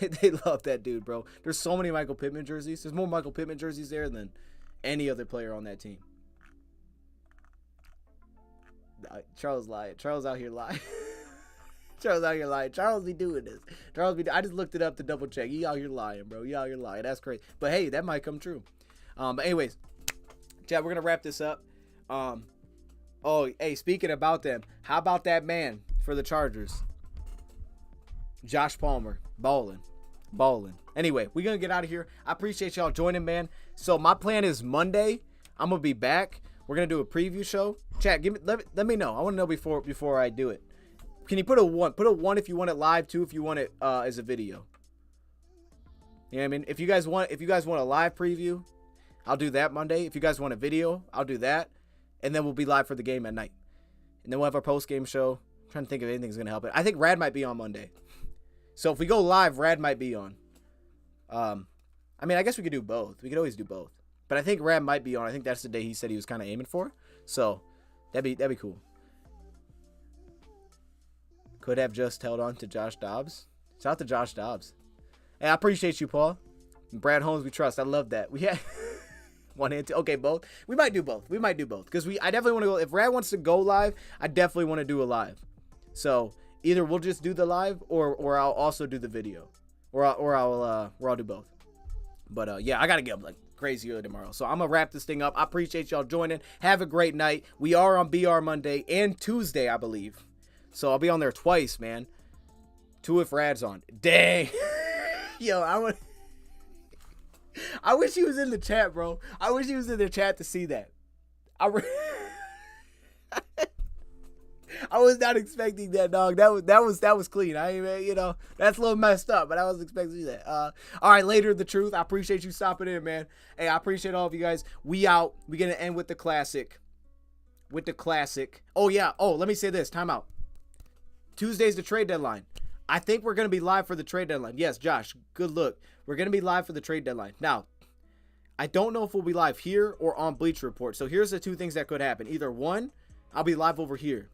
They love that dude, bro. There's so many Michael Pittman jerseys. There's more Michael Pittman jerseys there than any other player on that team. Charles lied. Charles out here lying. Charles out here lying. Charles be doing this. I just looked it up to double check. You out here lying, bro. You out here lying. That's crazy. But hey, that might come true. But anyways, chat, we're gonna wrap this up. Oh, hey, speaking about them, how about that man for the Chargers? Josh Palmer, balling. Anyway, we're going to get out of here. I appreciate y'all joining, man. So my plan is Monday, I'm going to be back. We're going to do a preview show. Chat, let me know. I want to know before I do it. Can you put a 1? Put a 1 if you want it live, 2 if you want it as a video. You know what I mean? If you guys want a live preview, I'll do that Monday. If you guys want a video, I'll do that. And then we'll be live for the game at night. And then we'll have our post-game show. I'm trying to think if anything's going to help it. I think Rad might be on Monday. So if we go live, Rad might be on. I mean, I guess we could do both. We could always do both. But I think Rad might be on. I think that's the day he said he was kind of aiming for. So that'd be cool. Could have just held on to Josh Dobbs. Shout out to Josh Dobbs. Hey, I appreciate you, Paul. And Brad Holmes, we trust. I love that. We had... One and two. Okay, both. We might do both. Because I definitely want to go. If Rad wants to go live, I definitely want to do a live. So either we'll just do the live, or I'll also do the video, or I'll do both. But yeah, I gotta get up like crazy early tomorrow. So I'm gonna wrap this thing up. I appreciate y'all joining. Have a great night. We are on BR Monday and Tuesday, I believe. So I'll be on there twice, man. 2 if Rad's on. Dang. Yo, I wish he was in the chat, bro. I wish he was in the chat to see that. I was not expecting that, dog. That was clean. That's a little messed up, but I was expecting to see that. All right, later the truth. I appreciate you stopping in, man. Hey, I appreciate all of you guys. We out. We're gonna end with the classic. Oh yeah. Oh, let me say this. Time out. Tuesday's the trade deadline. I think we're going to be live for the trade deadline. Yes, Josh, good look. We're going to be live for the trade deadline. Now, I don't know if we'll be live here or on Bleacher Report. So here's the 2 things that could happen. Either 1, I'll be live over here.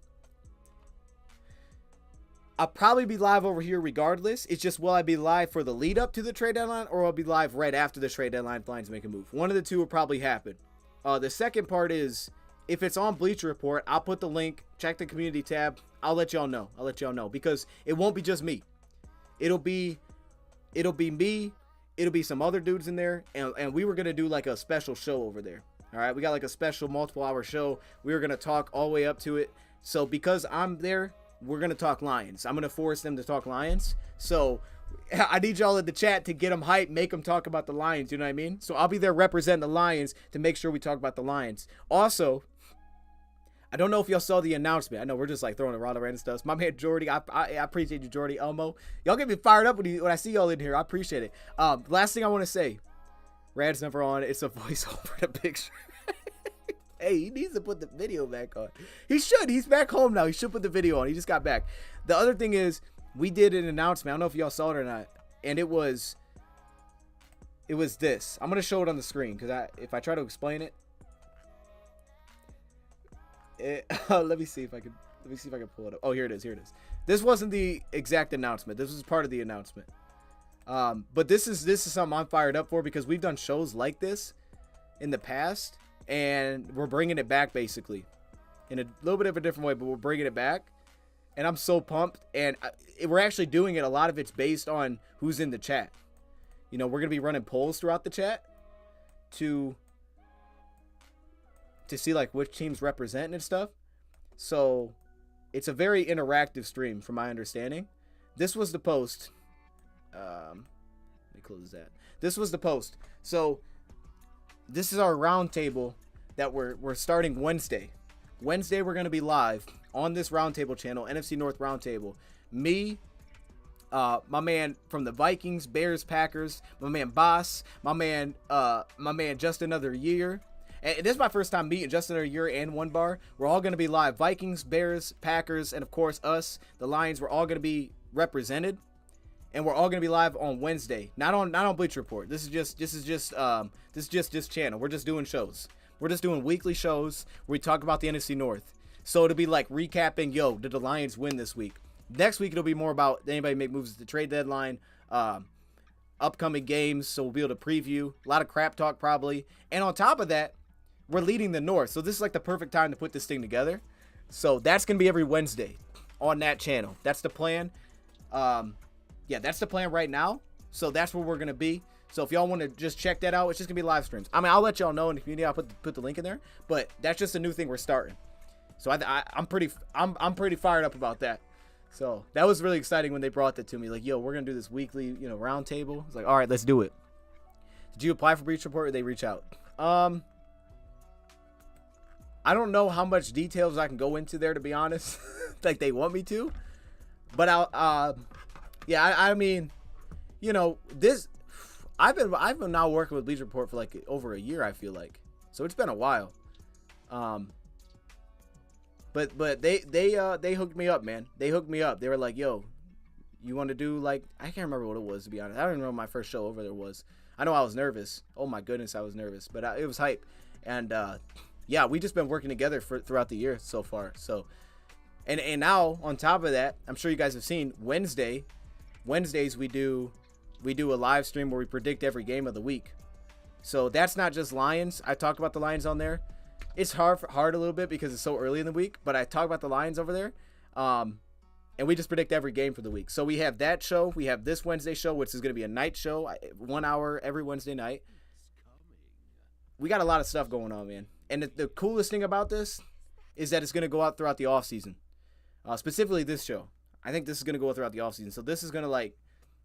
I'll probably be live over here regardless. It's just, will I be live for the lead up to the trade deadline, or I'll be live right after the trade deadline if Lions make a move? One of the two will probably happen. The second part is, if it's on Bleacher Report, I'll put the link, check the community tab. I'll let y'all know because it won't be just me. It'll be me. It'll be some other dudes in there, and we were going to do like a special show over there. All right, we got like a special multiple hour show. We were going to talk all the way up to it. So because I'm there, we're going to talk Lions. I'm going to force them to talk Lions. So I need y'all in the chat to get them hyped, make them talk about the Lions. You know what I mean? So I'll be there representing the Lions to make sure we talk about the Lions. Also, I don't know if y'all saw the announcement. I know we're just like throwing around the random stuff. My man Jordy, I appreciate you, Jordy, Elmo. Y'all get me fired up when I see y'all in here. I appreciate it. Last thing I want to say, Rad's never on. It's a voiceover the picture. Hey, he needs to put the video back on. He should. He's back home now. He should put the video on. He just got back. The other thing is, we did an announcement. I don't know if y'all saw it or not. And it was this. I'm going to show it on the screen because if I try to explain it, let me see if I can pull it up. Oh, here it is. This wasn't the exact announcement. This was part of the announcement. But this is something I'm fired up for because we've done shows like this in the past. And we're bringing it back basically in a little bit of a different way, but we're bringing it back. And I'm so pumped. And we're actually doing it. A lot of it's based on who's in the chat. You know, we're going to be running polls throughout the chat to see like which teams represent and stuff. So it's a very interactive stream from my understanding. This was the post. Let me close that. This was the post. So this is our roundtable that we're starting Wednesday. Wednesday, we're going to be live on this roundtable channel, NFC North Roundtable. Me, my man from the Vikings, Bears, Packers, my man Boss, my man Just Another Year. And this is my first time meeting Just Another Year and One Bar. We're all going to be live. Vikings, Bears, Packers, and of course us, the Lions. We're all going to be represented. And we're all gonna be live on Wednesday, not on Bleacher Report. This is just this channel. We're just doing shows. We're just doing weekly shows where we talk about the NFC North. So it'll be like recapping, did the Lions win this week? Next week it'll be more about anybody make moves at the trade deadline, upcoming games. So we'll be able to preview a lot of crap talk probably. And on top of that, we're leading the North. So this is like the perfect time to put this thing together. So that's gonna be every Wednesday on that channel. That's the plan. Yeah, that's the plan right now. So that's where we're going to be. So if y'all want to just check that out, it's just going to be live streams. I mean, I'll let y'all know in the community. I'll put the link in there. But that's just a new thing we're starting. So I'm pretty fired up about that. So that was really exciting when they brought that to me. Like, we're going to do this weekly, round table. It's like, all right, let's do it. Did you apply for Bleacher Report or did they reach out? I don't know how much details I can go into there, to be honest. Like they want me to. But I mean, this. I've been now working with Bleacher Report for like over a year. I feel like, so it's been a while. But they hooked me up, man. They hooked me up. They were like, "Yo, you want to do like?" I can't remember what it was, to be honest. I don't even remember what my first show over there was. I know I was nervous. Oh my goodness, I was nervous, but it was hype. And yeah, we just been working together throughout the year so far. So, and now on top of that, I'm sure you guys have seen Wednesdays we do a live stream where we predict every game of the week. So that's not just Lions. I talked about the Lions on there. It's hard a little bit because it's so early in the week, but I talk about the Lions over there. And we just predict every game for the week. So we have that show. We have this Wednesday show, which is going to be a night show, 1 hour every Wednesday night. We got a lot of stuff going on, man. And the coolest thing about this is that it's going to go out throughout the off season. Specifically this show. I think this is going to go throughout the offseason. So this is going to,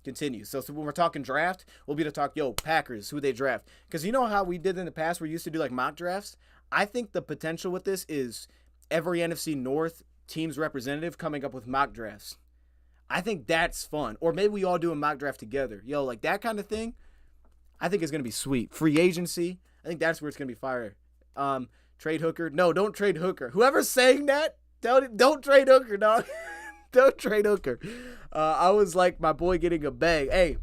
continue. So when we're talking draft, we'll be to talk, Packers, who they draft. Because you know how we did in the past? We used to do, mock drafts? I think the potential with this is every NFC North team's representative coming up with mock drafts. I think that's fun. Or maybe we all do a mock draft together. That kind of thing, I think is going to be sweet. Free agency, I think that's where it's going to be fire. Trade Hooker. No, don't trade Hooker. Whoever's saying that, don't trade Hooker, dog. Don't trade Hooker. I was like my boy getting a bag. Hey,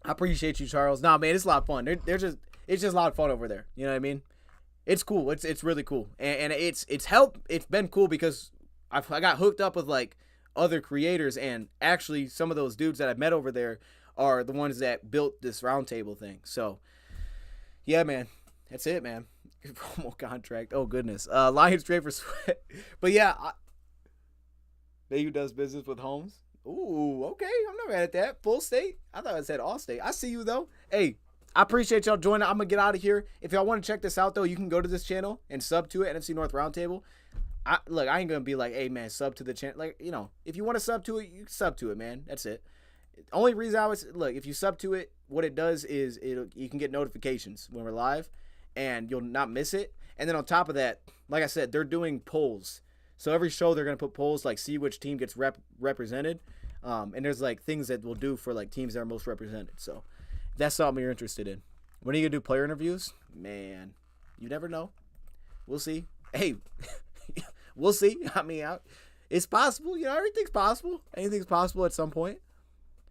I appreciate you, Charles. Nah, man, it's a lot of fun. It's just a lot of fun over there. You know what I mean? It's cool. It's really cool. And it's been cool because I got hooked up with other creators, and actually some of those dudes that I met over there are the ones that built this roundtable thing. So yeah, man, that's it, man. Promo contract. Oh goodness. Lions trade for Sweat. But yeah, they who does business with Holmes. Ooh, okay. I'm not mad at that. Full state. I thought it said all state. I see you though. Hey, I appreciate y'all joining. I'm gonna get out of here. If y'all want to check this out though, you can go to this channel and sub to it, NFC North Roundtable. I ain't gonna be like, hey man, sub to the channel. Like, you know, if you want to sub to it, you can sub to it, man. That's it. Only reason I was look, if you sub to it, what it does is you can get notifications when we're live, and you'll not miss it. And then on top of that, like I said, they're doing polls. So every show they're gonna put polls like see which team gets represented. And there's like things that we'll do for like teams that are most represented. So if that's something you're interested in. When are you gonna do player interviews? Man, you never know. We'll see. Hey, we'll see. I mean, it's possible. You know, everything's possible. Anything's possible at some point.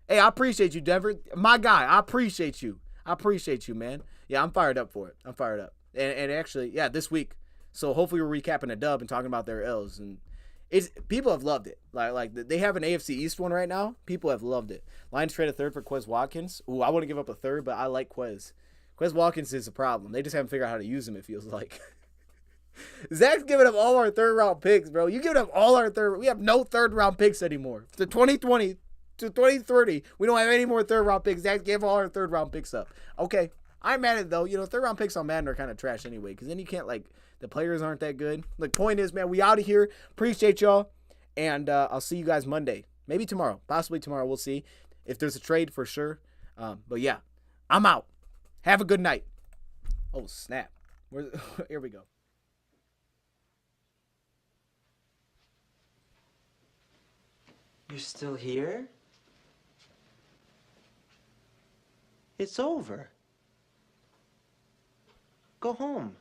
Hey, I appreciate you, Denver. My guy, I appreciate you. I appreciate you, man. Yeah, I'm fired up for it. I'm fired up. And actually, yeah, this week. So hopefully we're recapping a dub and talking about their L's. And people have loved it. Like they have an AFC East one right now. People have loved it. Lions trade a third for Quez Watkins. Ooh, I wouldn't give up a third, but I like Quez. Quez Watkins is a problem. They just haven't figured out how to use him, it feels like. Zach's giving up all our third-round picks, bro. You giving up all our third. We have no third-round picks anymore. To 2020 to 2030, we don't have any more third-round picks. Zach gave all our third-round picks up. Okay, I'm mad at it, though. You know, third-round picks on Madden are kind of trash anyway, because then you can't, like, the players aren't that good. The point is, man, we out of here. Appreciate y'all, and I'll see you guys Monday. Maybe tomorrow. Possibly tomorrow. We'll see. If there's a trade, for sure. But, yeah, I'm out. Have a good night. Oh, snap. Here we go. You're still here? It's over. Go home.